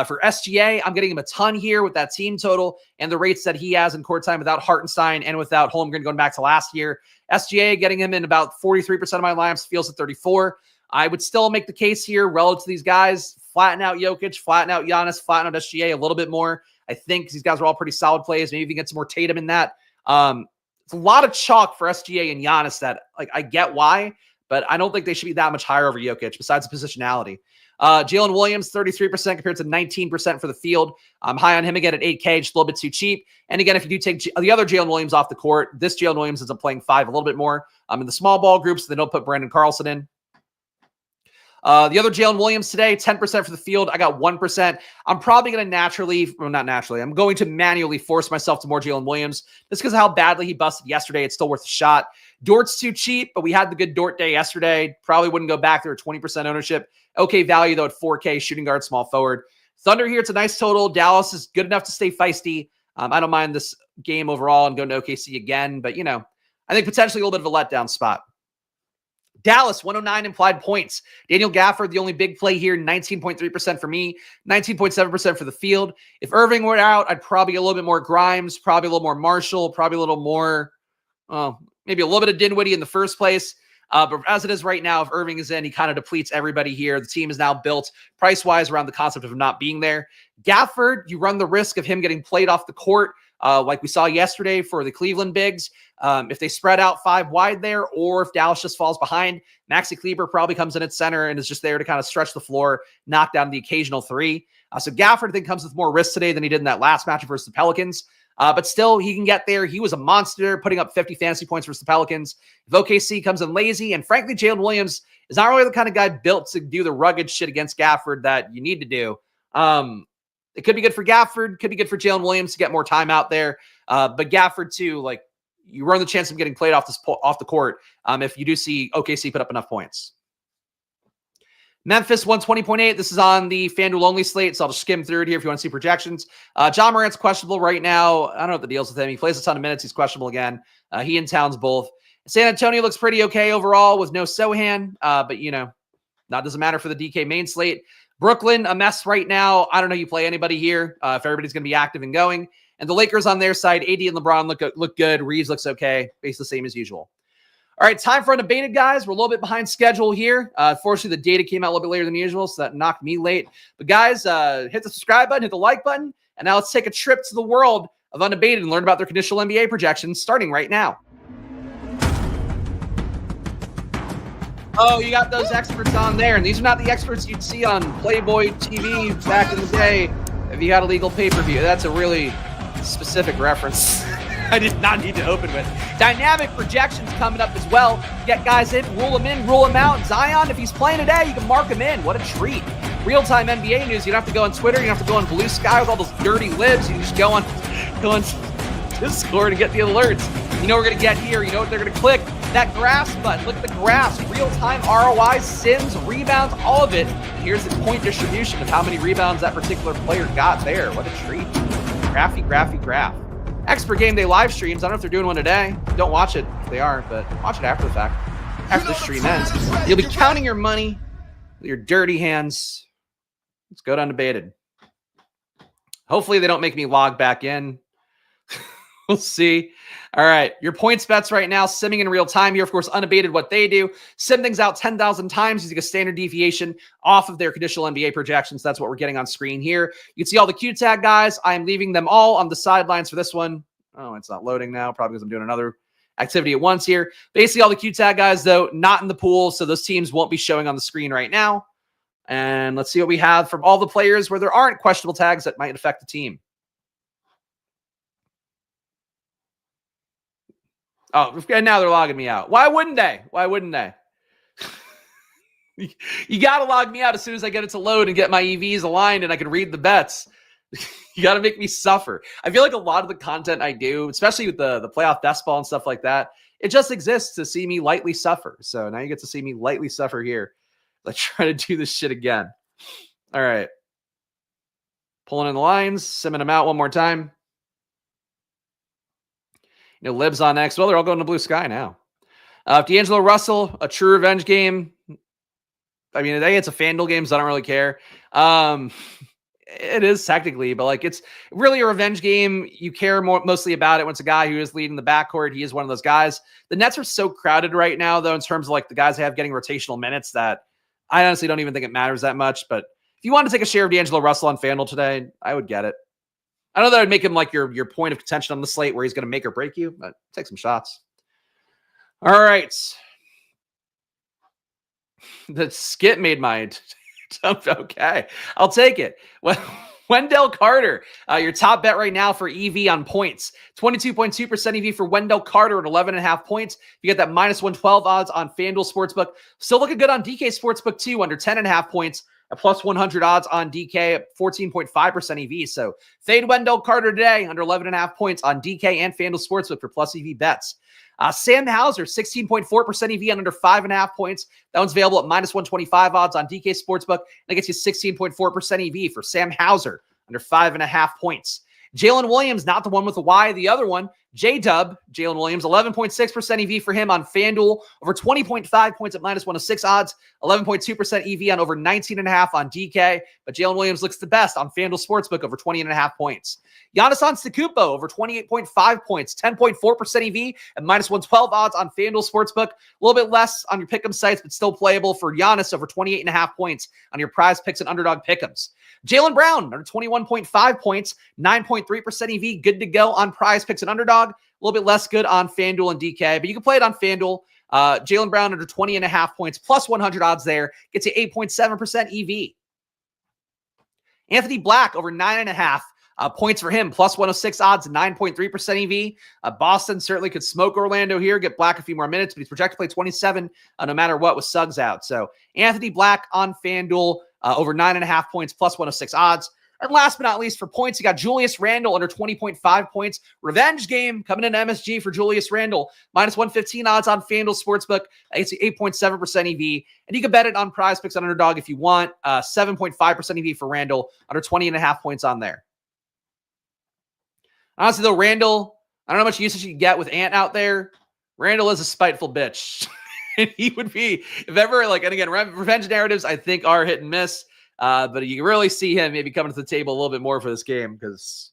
Speaker 1: For SGA, I'm getting him a ton here with that team total and the rates that he has in court time without Hartenstein and without Holmgren going back to last year. SGA getting him in about 43% of my lineups, feels at 34. I would still make the case here relative to these guys. Flatten out Jokic, flatten out Giannis, flatten out SGA a little bit more. I think these guys are all pretty solid plays. Maybe even get some more Tatum in that. It's a lot of chalk for SGA and Giannis that I get why, but I don't think they should be that much higher over Jokic besides the positionality. Jalen Williams, 33% compared to 19% for the field. I'm high on him again at 8K, just a little bit too cheap. And again, if you do take the other Jalen Williams off the court, this Jalen Williams ends up playing 5 a little bit more. In the small ball groups, they don't put Brandon Carlson in. The other Jalen Williams today, 10% for the field. I got 1%. I'm probably going to I'm going to manually force myself to more Jalen Williams just because of how badly he busted yesterday. It's still worth a shot. Dort's too cheap, but we had the good Dort day yesterday. Probably wouldn't go back there at 20% ownership. Okay value, though, at 4K, shooting guard, small forward. Thunder here, it's a nice total. Dallas is good enough to stay feisty. I don't mind this game overall. I'm going to OKC again, but, I think potentially a little bit of a letdown spot. Dallas, 109 implied points. Daniel Gafford, the only big play here, 19.3% for me, 19.7% for the field. If Irving were out, I'd probably get a little bit more Grimes, probably a little more Marshall, probably a little more well, maybe a little bit of Dinwiddie in the first place. But as it is right now, if Irving is in, he kind of depletes everybody here. The team is now built price-wise around the concept of him not being there. Gafford, you run the risk of him getting played off the court, like we saw yesterday for the Cleveland Bigs. If they spread out 5 wide there, or if Dallas just falls behind, Maxi Kleber probably comes in at center and is just there to kind of stretch the floor, knock down the occasional 3. So Gafford, I think, comes with more risk today than he did in that last match versus the Pelicans. But still, he can get there. He was a monster, putting up 50 fantasy points versus the Pelicans. If OKC comes in lazy, and frankly, Jalen Williams is not really the kind of guy built to do the rugged shit against Gafford that you need to do. It could be good for Gafford, could be good for Jalen Williams to get more time out there. But Gafford, too, like, you run the chance of getting played off the court if you do see OKC put up enough points. Memphis 120.8. This is on the FanDuel only slate, so I'll just skim through it here if you want to see projections. John Morant's questionable right now. I don't know what the deal's with him. He plays a ton of minutes. He's questionable again. He and Towns both. San Antonio looks pretty okay overall with no Sohan, but, you know, that doesn't matter for the DK main slate. Brooklyn, a mess right now. I don't know you play anybody here if everybody's going to be active and going. And the Lakers on their side, AD and LeBron look good. Reeves looks okay. Basically the same as usual. All right, time for Unabated, guys. We're a little bit behind schedule here. Fortunately, the data came out a little bit later than usual, so that knocked me late. But guys, hit the subscribe button, hit the like button, and now let's take a trip to the world of Unabated and learn about their conditional NBA projections starting right now. Oh, you got those experts on there, and these are not the experts you'd see on Playboy TV back in the day if you had a legal pay-per-view. That's a really specific reference. I did not need to open with. Dynamic projections coming up as well. Get guys in, rule them out. Zion, if he's playing today, you can mark him in. What a treat. Real-time NBA news. You don't have to go on Twitter. You don't have to go on Blue Sky with all those dirty libs. You can just go on Discord and get the alerts. You know what we're going to get here. You know what they're going to click. That graphs button. Look at the graphs. Real-time ROI, sims, rebounds, all of it. And here's the point distribution of how many rebounds that particular player got there. What a treat. Graph. Expert Game Day live streams. I don't know if they're doing one today. Don't watch it if they are, but watch it after the fact. After the stream ends. You'll be counting your money with your dirty hands. Let's go to Unabated. Hopefully they don't make me log back in. We'll see. All right. Your points bets right now, simming in real time here. Of course, Unabated, what they do. Sim things out 10,000 times using a standard deviation off of their conditional NBA projections. That's what we're getting on screen here. You can see all the Q-Tag guys. I am leaving them all on the sidelines for this one. Oh, it's not loading now. Probably because I'm doing another activity at once here. Basically, all the Q-Tag guys, though, not in the pool. So those teams won't be showing on the screen right now. And let's see what we have from all the players where there aren't questionable tags that might affect the team. Oh, and now they're logging me out. Why wouldn't they? You got to log me out as soon as I get it to load and get my EVs aligned and I can read the bets. You got to make me suffer. I feel like a lot of the content I do, especially with the playoff best ball and stuff like that, it just exists to see me lightly suffer. So now you get to see me lightly suffer here. Let's try to do this shit again. All right. Pulling in the lines, simming them out one more time. You know, Libs on X. Well, they're all going to Blue Sky now. D'Angelo Russell, a true revenge game. I mean, today it's a FanDuel game, so I don't really care. It is technically, but like it's really a revenge game. You care mostly about it when it's a guy who is leading the backcourt. He is one of those guys. The Nets are so crowded right now, though, in terms of like the guys they have getting rotational minutes that I honestly don't even think it matters that much. But if you want to take a share of D'Angelo Russell on FanDuel today, I would get it. I know that would make him like your point of contention on the slate where he's going to make or break you, but take some shots. All right. The skit made my okay. I'll take it. Well, Wendell Carter, your top bet right now for EV on points. 22.2% EV for Wendell Carter at 11.5 points. You get that minus 112 odds on FanDuel Sportsbook. Still looking good on DK Sportsbook too, under 10.5 points. A plus 100 odds on DK at 14.5% EV. So fade Wendell Carter today under 11.5 points on DK and FanDuel Sportsbook for plus EV bets. Sam Hauser, 16.4% EV on under 5.5 points. That one's available at minus 125 odds on DK Sportsbook. That gets you 16.4% EV for Sam Hauser under 5.5 points. Jalen Williams, not the one with a Y, the other one, J-Dub, Jalen Williams, 11.6% EV for him on FanDuel, over 20.5 points at minus 106 odds, 11.2% EV on over 19.5 on DK, but Jalen Williams looks the best on FanDuel Sportsbook, over 20.5 points. Giannis Antetokounmpo, over 28.5 points, 10.4% EV at minus 112 odds on FanDuel Sportsbook, a little bit less on your pick'em sites, but still playable for Giannis, over 28.5 points on your PrizePicks and Underdog pick'ems. Jaylen Brown, under 21.5 points, 9.3% EV, good to go on PrizePicks and Underdog. A little bit less good on FanDuel and DK, but you can play it on FanDuel. Jaylen Brown under 20.5 points, plus 100 odds there, gets you 8.7% EV. Anthony Black, over 9.5 points for him, plus 106 odds, 9.3% EV. Boston certainly could smoke Orlando here, get Black a few more minutes, but he's projected to play 27 no matter what with Suggs out. So Anthony Black on FanDuel, over 9.5 points, plus 106 odds. And last but not least, for points, you got Julius Randle under 20.5 points. Revenge game coming into MSG for Julius Randle. Minus 115 odds on FanDuel Sportsbook. It's 8.7% EV. And you can bet it on PrizePicks on Underdog if you want. 7.5% EV for Randle, under 20.5 points on there. Honestly, though, Randle, I don't know how much usage you can get with Ant out there. Randle is a spiteful bitch. And he would be, if ever, and again, revenge narratives, I think, are hit and miss. But you can really see him maybe coming to the table a little bit more for this game because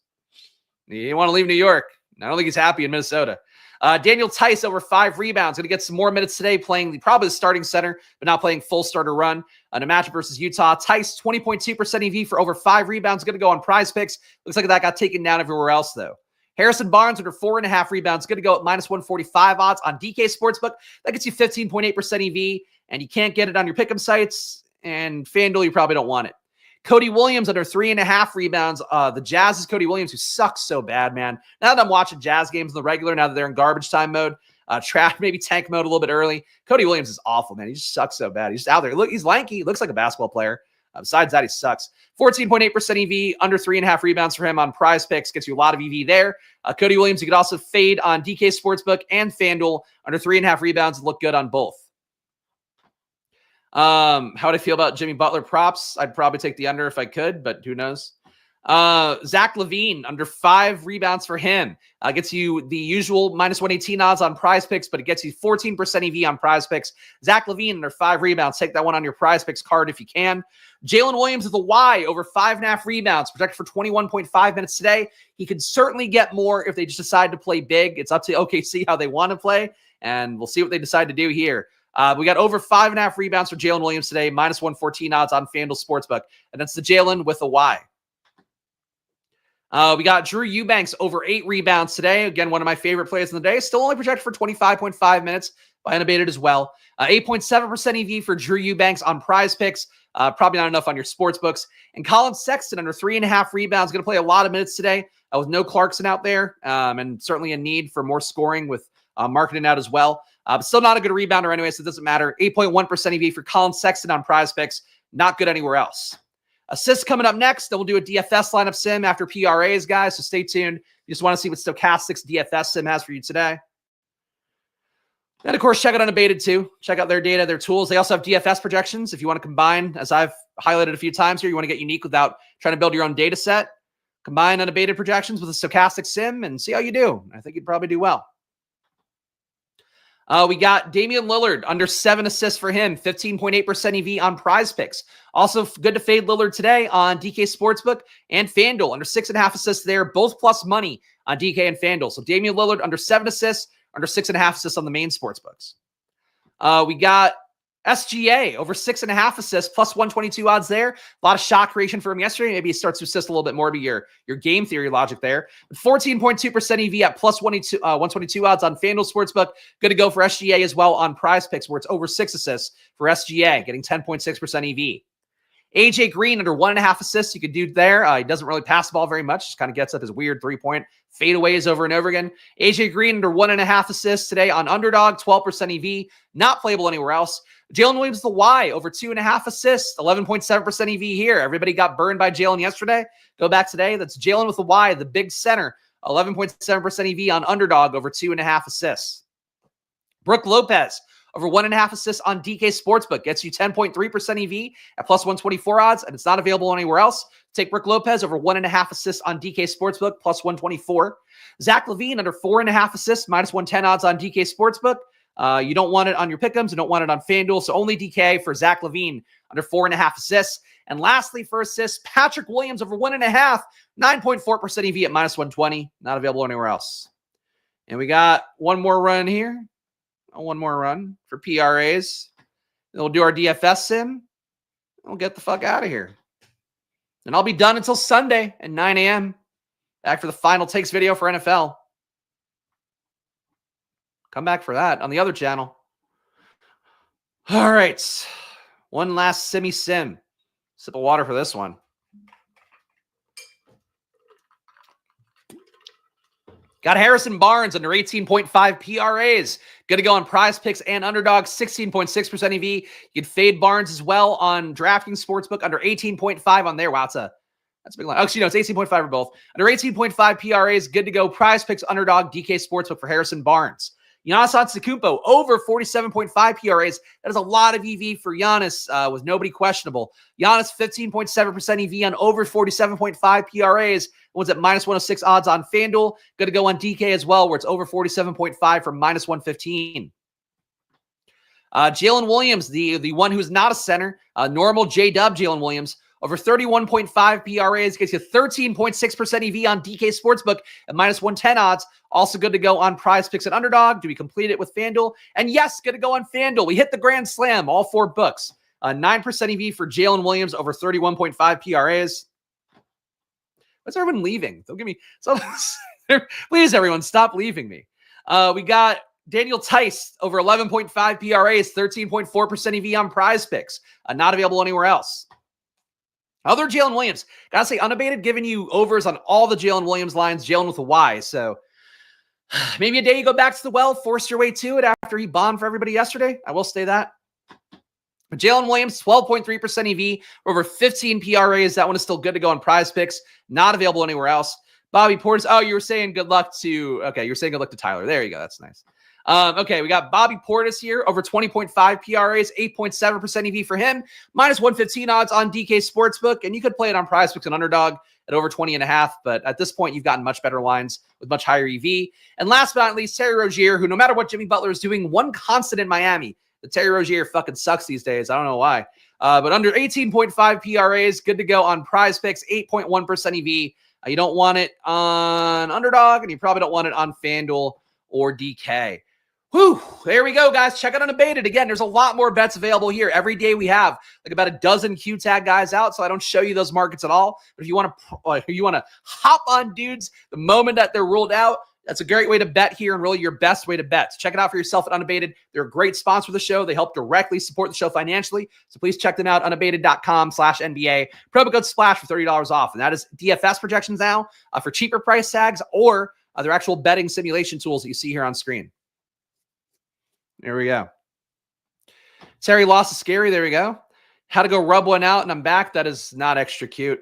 Speaker 1: he didn't want to leave New York. I don't think he's happy in Minnesota. Daniel Tice over 5 rebounds. Going to get some more minutes today playing probably the starting center, but not playing full starter run in a matchup versus Utah. Tice, 20.2% EV for over 5 rebounds. Going to go on PrizePicks. Looks like that got taken down everywhere else, though. Harrison Barnes under 4.5 rebounds. Going to go at minus 145 odds on DK Sportsbook. That gets you 15.8% EV, and you can't get it on your pick'em sites. And FanDuel, you probably don't want it. Cody Williams under 3.5 rebounds. The Jazz's Cody Williams, who sucks so bad, man. Now that I'm watching Jazz games in the regular, now that they're in garbage time mode, maybe tank mode a little bit early. Cody Williams is awful, man. He just sucks so bad. He's just out there. Look, he's lanky. He looks like a basketball player. Besides that, he sucks. 14.8% EV, under 3.5 rebounds for him on PrizePicks. Gets you a lot of EV there. Cody Williams, you could also fade on DK Sportsbook and FanDuel. Under 3.5 rebounds, look good on both. How would I feel about Jimmy Butler props? I'd probably take the under if I could, but who knows? Zach LaVine, under 5 rebounds for him. Gets you the usual minus 118 odds on PrizePicks, but it gets you 14% EV on PrizePicks. Zach LaVine under 5 rebounds. Take that one on your PrizePicks card if you can. Jalen Williams with a Y, over 5.5 rebounds, projected for 21.5 minutes today. He could certainly get more if they just decide to play big. It's up to OKC how they want to play, and we'll see what they decide to do here. We got over 5.5 rebounds for Jalen Williams today, minus 114 odds on FanDuel Sportsbook, and that's the Jalen with a Y. We got Drew Eubanks over 8 rebounds today. Again, one of my favorite plays in the day. Still only projected for 25.5 minutes by Unabated as well. 8.7% EV for Drew Eubanks on PrizePicks. Probably not enough on your sports books. And Colin Sexton under 3.5 rebounds. Going to play a lot of minutes today with no Clarkson out there, and certainly a need for more scoring with marketing out as well. But still not a good rebounder anyway, so it doesn't matter. 8.1% EV for Colin Sexton on PrizePicks. Not good anywhere else. Assists coming up next. Then we'll do a DFS lineup sim after PRAs, guys, so stay tuned. You just want to see what Stokastic's DFS sim has for you today. And, of course, check out Unabated, too. Check out their data, their tools. They also have DFS projections. If you want to combine, as I've highlighted a few times here, you want to get unique without trying to build your own data set. Combine Unabated projections with a Stokastic sim and see how you do. I think you'd probably do well. We got Damian Lillard, under 7 assists for him, 15.8% EV on PrizePicks. Also good to fade Lillard today on DK Sportsbook and FanDuel, under 6.5 assists there, both plus money on DK and FanDuel. So Damian Lillard under 7 assists, under 6.5 assists on the main sportsbooks. We got SGA over 6.5 assists, plus 122 odds there. A lot of shot creation for him yesterday. Maybe he starts to assist a little bit more to your game theory logic there. But 14.2% EV at plus 122 odds on FanDuel Sportsbook. Good to go for SGA as well on PrizePicks, where it's over 6 assists for SGA, getting 10.6% EV. AJ Green under 1.5 assists you could do there. He doesn't really pass the ball very much. Just kind of gets up his weird 3-point fadeaways over and over again. AJ Green under 1.5 assists today on Underdog, 12% EV. Not playable anywhere else. Jalen Williams, the Y, over 2.5 assists, 11.7% EV here. Everybody got burned by Jalen yesterday. Go back today. That's Jalen with the Y, the big center, 11.7% EV on Underdog, over 2.5 assists. Brooke Lopez, over 1.5 assists on DK Sportsbook. Gets you 10.3% EV at plus 124 odds, and it's not available anywhere else. Take Brook Lopez over 1.5 assists on DK Sportsbook, plus 124. Zach LaVine under 4.5 assists, minus 110 odds on DK Sportsbook. You don't want it on your pick'ems. You don't want it on FanDuel. So only DK for Zach LaVine under 4.5 assists. And lastly, for assists, Patrick Williams over 1.5, 9.4% EV at minus 120. Not available anywhere else. And we got one more run here. One more run for PRAs. Then we'll do our DFS sim. And we'll get the fuck out of here. And I'll be done until Sunday at 9 a.m. Back for the final takes video for NFL. Come back for that on the other channel. All right. One last simmy sim. Sip of water for this one. Got Harrison Barnes under 18.5 PRAs. Good to go on PrizePicks and Underdog, 16.6% EV. You can fade Barnes as well on DraftKings Sportsbook under 18.5 on there. Wow, that's a big line. Actually, no, it's 18.5 for both. Under 18.5 PRAs, good to go. PrizePicks, Underdog, DK Sportsbook for Harrison Barnes. Giannis Antetokounmpo over 47.5 PRAs. That is a lot of EV for Giannis with nobody questionable. Giannis 15.7% EV on over 47.5 PRAs. One's at minus 106 odds on FanDuel. Good to go on DK as well, where it's over 47.5 for minus 115. Jalen Williams, the one who's not a center, normal J-Dub Jalen Williams, over 31.5 PRAs, gets you 13.6% EV on DK Sportsbook at minus 110 odds. Also good to go on PrizePicks and Underdog. Do we complete it with FanDuel? And yes, good to go on FanDuel. We hit the grand slam, all 4 books. 9% EV for Jalen Williams over 31.5 PRAs. Why's everyone leaving? Don't give me... Please, everyone, stop leaving me. We got Daniel Tice over 11.5 PRAs, 13.4% EV on PrizePicks. Not available anywhere else. Other Jalen Williams. Gotta say, Unabated giving you overs on all the Jalen Williams lines, Jalen with a Y. So maybe a day you go back to the well, force your way to it after he bombed for everybody yesterday. I will say that. But Jalen Williams, 12.3% EV, over 15 PRAs. That one is still good to go on PrizePicks. Not available anywhere else. Bobby Portis. Oh, you were saying good luck to... Okay, you were saying good luck to Tyler. There you go. That's nice. Okay, we got Bobby Portis here, over 20.5 PRAs, 8.7% EV for him, minus 115 odds on DK Sportsbook, and you could play it on PrizePicks and Underdog at over 20.5, but at this point, you've gotten much better lines with much higher EV. And last but not least, Terry Rozier, who no matter what Jimmy Butler is doing, one constant in Miami. The Terry Rozier fucking sucks these days. I don't know why. But under 18.5 PRAs, good to go on PrizePicks, 8.1% EV. You don't want it on Underdog, and you probably don't want it on FanDuel or DK. Whew, there we go, guys. Check out Unabated. Again, there's a lot more bets available here. Every day we have like about a dozen Q-Tag guys out, so I don't show you those markets at all. But if you want to hop on dudes the moment that they're ruled out, that's a great way to bet here and really your best way to bet. So check it out for yourself at Unabated. They're a great sponsor of the show. They help directly support the show financially. So please check them out, unabated.com/NBA. Promo code SPLASH for $30 off. And that is DFS projections now for cheaper price tags or their actual betting simulation tools that you see here on screen. There we go. Terry loss is scary. There we go. Had to go rub one out, and I'm back. That is not extra cute.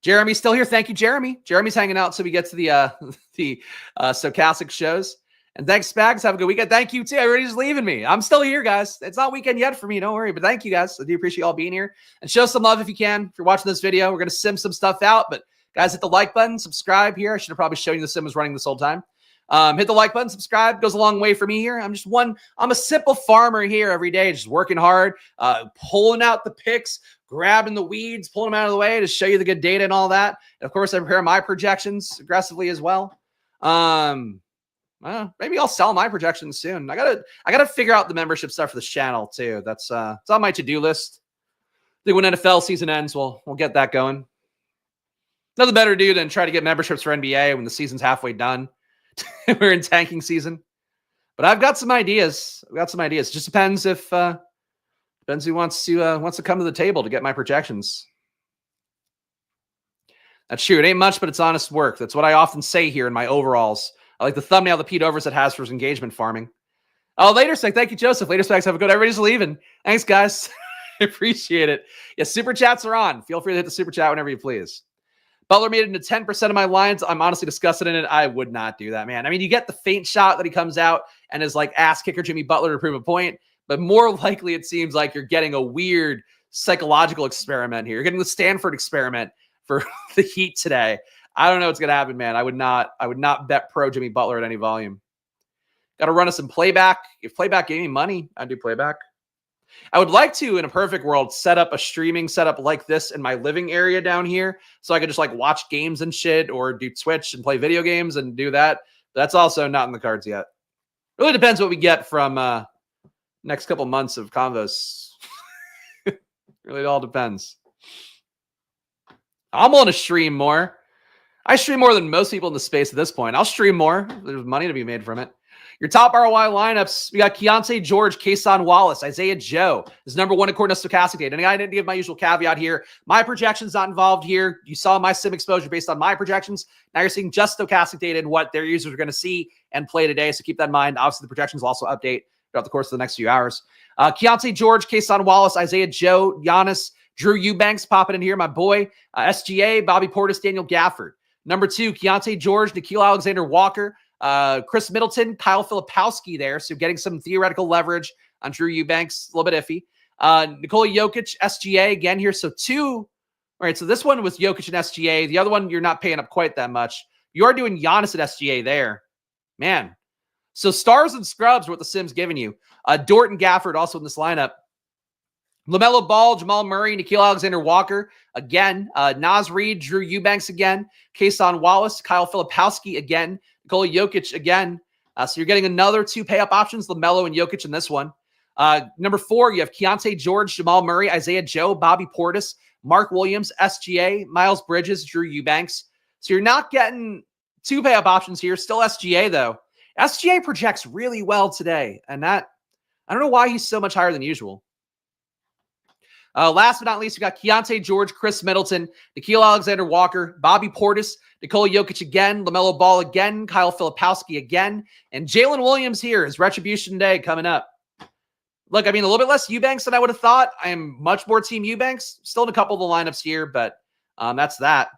Speaker 1: Jeremy's still here. Thank you, Jeremy. Jeremy's hanging out so we get to the Stokastic shows. And thanks, Spags. Have a good weekend. Thank you, too. Everybody's leaving me. I'm still here, guys. It's not weekend yet for me. Don't worry. But thank you, guys. I do appreciate you all being here. And show some love if you can. If you're watching this video, we're going to sim some stuff out. But, guys, hit the like button. Subscribe here. I should have probably shown you the sim was running this whole time. Hit the like button, subscribe, goes a long way for me here. I'm a simple farmer here every day, just working hard, pulling out the picks, grabbing the weeds, pulling them out of the way to show you the good data and all that. And of course, I prepare my projections aggressively as well. Maybe I'll sell my projections soon. I gotta figure out the membership stuff for this channel too. It's on my to-do list. I think when NFL season ends, we'll get that going. Nothing better to do than try to get memberships for NBA when the season's halfway done. We're in tanking season, but I've got some ideas. It just depends who wants to come to the table to get my projections. That's true. It ain't much, but it's honest work. That's what I often say here in my overalls. I like the thumbnail that Pete Overset has for his engagement farming. Oh, later, Spag. Thank you, Joseph. Later, Spags. Have a good. Everybody's leaving. Thanks, guys. I appreciate it. Yeah, super chats are on. Feel free to hit the super chat whenever you please. Butler made it into 10% of my lines. I'm honestly disgusted in it. I would not do that, man. I mean, you get the faint shot that he comes out and is like ass kicker Jimmy Butler to prove a point. but more likely it seems like you're getting a weird psychological experiment here. You're getting the Stanford experiment for the Heat today. I don't know what's going to happen, man. I would not bet pro Jimmy Butler at any volume. Got to run us some playback. If playback gave me money, I'd do playback. I would like to, in a perfect world, set up a streaming setup like this in my living area down here so I could just like watch games and shit or do Twitch and play video games and do that. That's also not in the cards yet. Really depends what we get from next couple months of Convos. Really all depends. I'm willing to stream more. I stream more than most people in the space at this point. I'll stream more. There's money to be made from it. Your top ROI lineups, we got Keontae George, Kason Wallace, Isaiah Joe is number one according to Stokastic. And I didn't give my usual caveat here. My projection's not involved here. You saw my sim exposure based on my projections. Now you're seeing just Stokastic data and what their users are going to see and play today. So keep that in mind. Obviously, the projections will also update throughout the course of the next few hours. Keontae George, Kason Wallace, Isaiah Joe, Giannis, Drew Eubanks popping in here, my boy. SGA, Bobby Portis, Daniel Gafford. Number two, Keontae George, Nickeil Alexander-Walker, Chris Middleton, Kyle Filipowski there. So getting some theoretical leverage on Drew Eubanks, a little bit iffy. Nikola Jokic, SGA again here. So two. All right. So this one was Jokic and SGA. The other one, you're not paying up quite that much. You are doing Giannis at SGA there. Man. So stars and scrubs are what the sim's giving you. Dort and Gafford also in this lineup. LaMelo Ball, Jamal Murray, Nickeil Alexander-Walker again. Naz Reid, Drew Eubanks again. Kason Wallace, Kyle Filipowski again. Nikola Jokic again. So you're getting another two pay-up options, LaMelo and Jokic in this one. Number four, you have Keontae George, Jamal Murray, Isaiah Joe, Bobby Portis, Mark Williams, SGA, Miles Bridges, Drew Eubanks. So you're not getting two pay-up options here. Still SGA, though. SGA projects really well today, and that I don't know why he's so much higher than usual. Last but not least, we got Keontae George, Chris Middleton, Nickeil Alexander-Walker, Bobby Portis, Nikola Jokic again, LaMelo Ball again, Kyle Filipowski again, and Jalen Williams here is Retribution Day coming up. Look, I mean, a little bit less Eubanks than I would have thought. I am much more Team Eubanks. Still in a couple of the lineups here, but that's that.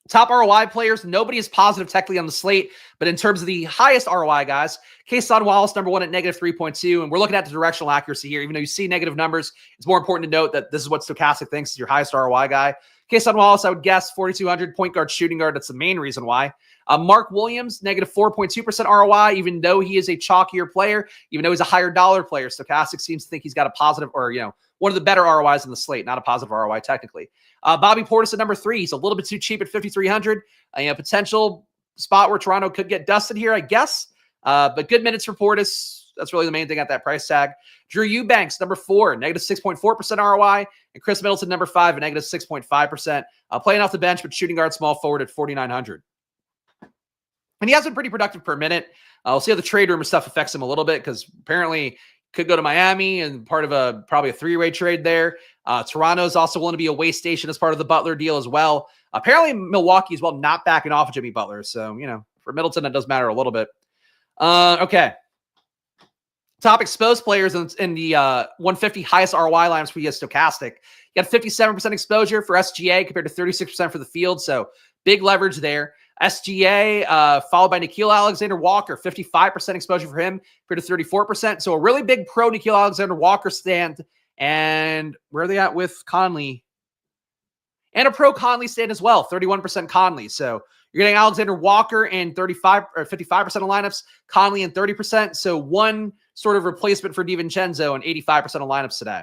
Speaker 1: Top ROI players, nobody is positive technically on the slate, but in terms of the highest ROI guys, Kason Wallace, number one at negative 3.2, and we're looking at the directional accuracy here. Even though you see negative numbers, it's more important to note that this is what Stokastic thinks is your highest ROI guy. Kason Wallace, I would guess 4,200, point guard, shooting guard. That's the main reason why. Mark Williams, negative 4.2% ROI, even though he is a chalkier player, even though he's a higher dollar player. Stokastic seems to think he's got a positive or, one of the better ROIs in the slate, not a positive ROI technically. Bobby Portis at number three. He's a little bit too cheap at 5,300. Potential spot where Toronto could get dusted here, I guess. But good minutes for Portis. That's really the main thing at that price tag. Drew Eubanks, number four, negative 6.4% ROI. And Chris Middleton, number five, at negative 6.5%. Playing off the bench, but shooting guard small forward at 4,900. And he has been pretty productive per minute. We'll see how the trade rumor stuff affects him a little bit because apparently could go to Miami and part of probably a three-way trade there. Toronto is also willing to be a way station as part of the Butler deal as well. Apparently Milwaukee as well not backing off of Jimmy Butler. So, for Middleton, it does matter a little bit. Okay. Top exposed players in the 150 highest ROI lineups for Stokastic. You got 57% exposure for SGA compared to 36% for the field. So big leverage there. SGA, followed by Nickeil Alexander-Walker, 55% exposure for him compared to 34%. So a really big pro Nickeil Alexander-Walker stand. And where are they at with Conley? And a pro Conley stand as well, 31% Conley. So you're getting Alexander-Walker in 35 or 55% of lineups, Conley in 30%. So one sort of replacement for DiVincenzo in 85% of lineups today.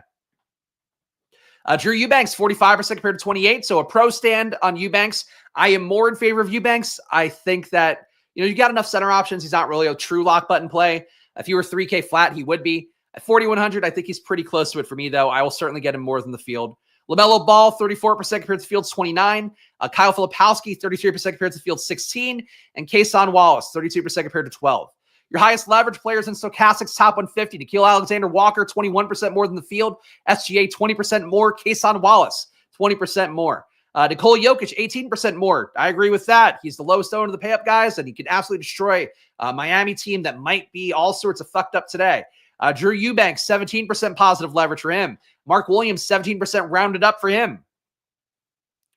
Speaker 1: Drew Eubanks, 45% compared to 28. So a pro stand on Eubanks. I am more in favor of Eubanks. I think that, you got enough center options. He's not really a true lock button play. If he were 3K flat, he would be. At 4,100, I think he's pretty close to it for me, though. I will certainly get him more than the field. LaMelo Ball, 34% compared to the field's 29. Kyle Filipowski, 33% compared to the field's 16. And Kason Wallace, 32% compared to 12. Your highest leverage players in Stokastic's top 150. Nickeil Alexander-Walker, 21% more than the field. SGA, 20% more. Kason Wallace, 20% more. Nikola Jokic, 18% more. I agree with that. He's the lowest owner of the pay-up guys, and he can absolutely destroy a Miami team that might be all sorts of fucked up today. Drew Eubanks, 17% positive leverage for him. Mark Williams, 17% rounded up for him.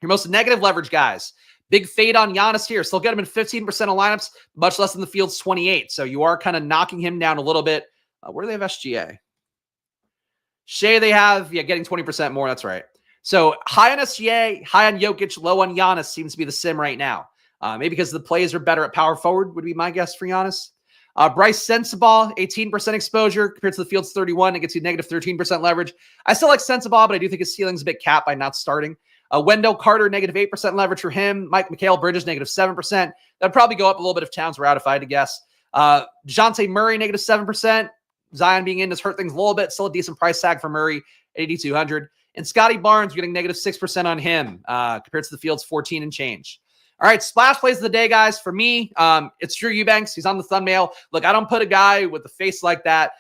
Speaker 1: Your most negative leverage guys. Big fade on Giannis here. Still get him in 15% of lineups, much less than the field's 28. So you are kind of knocking him down a little bit. Where do they have SGA? Shea they have, getting 20% more. That's right. So high on SGA, high on Jokic, low on Giannis seems to be the sim right now. Maybe because the plays are better at power forward would be my guess for Giannis. Bryce Sensabaugh, 18% exposure compared to the field's 31. It gets you negative 13% leverage. I still like Sensabaugh, but I do think his ceiling's a bit capped by not starting. Wendell Carter, negative 8% leverage for him. Mikal Bridges, negative 7%. That'd probably go up a little bit if Towns were out, if I had to guess. DeJounte Murray, negative 7%. Zion being in has hurt things a little bit. Still a decent price tag for Murray, 8,200. And Scotty Barnes, getting negative 6% on him compared to the field's 14 and change. All right, splash plays of the day, guys. For me, it's Drew Eubanks. He's on the thumbnail. Look, I don't put a guy with a face like that.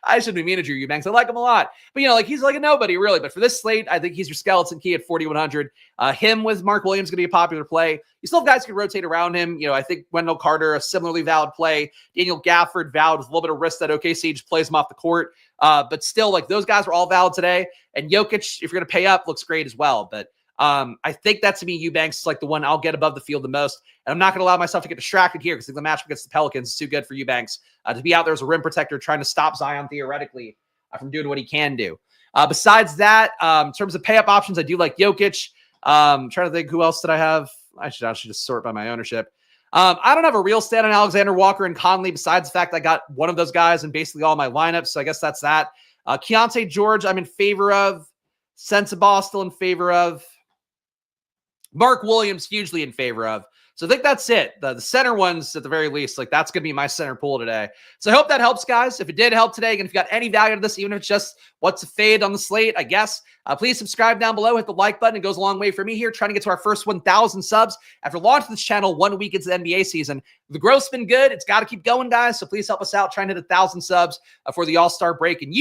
Speaker 1: I shouldn't be mean to Drew Eubanks. I like him a lot. But, he's like a nobody, really. But for this slate, I think he's your skeleton key at 4,100. Him with Mark Williams going to be a popular play. You still have guys who can rotate around him. I think Wendell Carter, a similarly valid play. Daniel Gafford, valid with a little bit of risk that OKC just plays him off the court. But still, those guys were all valid today. And Jokic, if you're going to pay up, looks great as well. But I think that to me, Eubanks is the one I'll get above the field the most. And I'm not going to allow myself to get distracted here because the matchup against the Pelicans is too good for Eubanks to be out there as a rim protector trying to stop Zion theoretically from doing what he can do. Besides that, in terms of pay-up options, I do like Jokic. Trying to think who else did I have. I should just sort by my ownership. I don't have a real stand on Alexander Walker and Conley besides the fact I got one of those guys in basically all my lineups. So I guess that's that. Keontae George, I'm in favor of. Sensabaugh, still in favor of. Mark Williams, hugely in favor of. So I think that's it. The center ones, at the very least, that's going to be my center pool today. So I hope that helps, guys. If it did help today, and if you got any value out of this, even if it's just what's a fade on the slate, I guess, please subscribe down below. Hit the like button. It goes a long way for me here, trying to get to our first 1,000 subs after launching this channel 1 week into the NBA season. The growth's been good. It's got to keep going, guys. So please help us out, trying to hit 1,000 subs for the All-Star break. And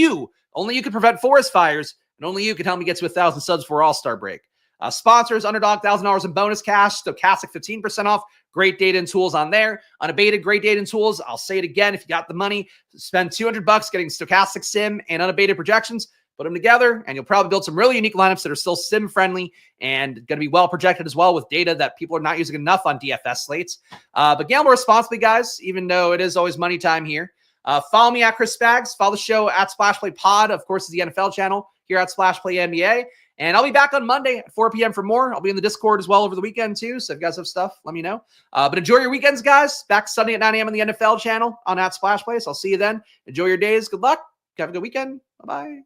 Speaker 1: only you can prevent forest fires, and only you can help me get to 1,000 subs for All-Star break. Sponsors, Underdog, $1,000 in bonus cash. Stokastic, 15% off. Great data and tools on there. Unabated, great data and tools. I'll say it again. If you got the money, spend $200 getting Stokastic Sim and Unabated projections. Put them together, and you'll probably build some really unique lineups that are still sim-friendly and going to be well projected as well with data that people are not using enough on DFS slates. But gamble responsibly, guys, even though it is always money time here. Follow me at Chris Spags. Follow the show at Splash Play Pod. Of course, is the NFL channel here at Splash Play NBA. And I'll be back on Monday at 4 p.m. for more. I'll be in the Discord as well over the weekend, too. So if you guys have stuff, let me know. But enjoy your weekends, guys. Back Sunday at 9 a.m. on the NFL channel on at Splash Place. I'll see you then. Enjoy your days. Good luck. Have a good weekend. Bye-bye.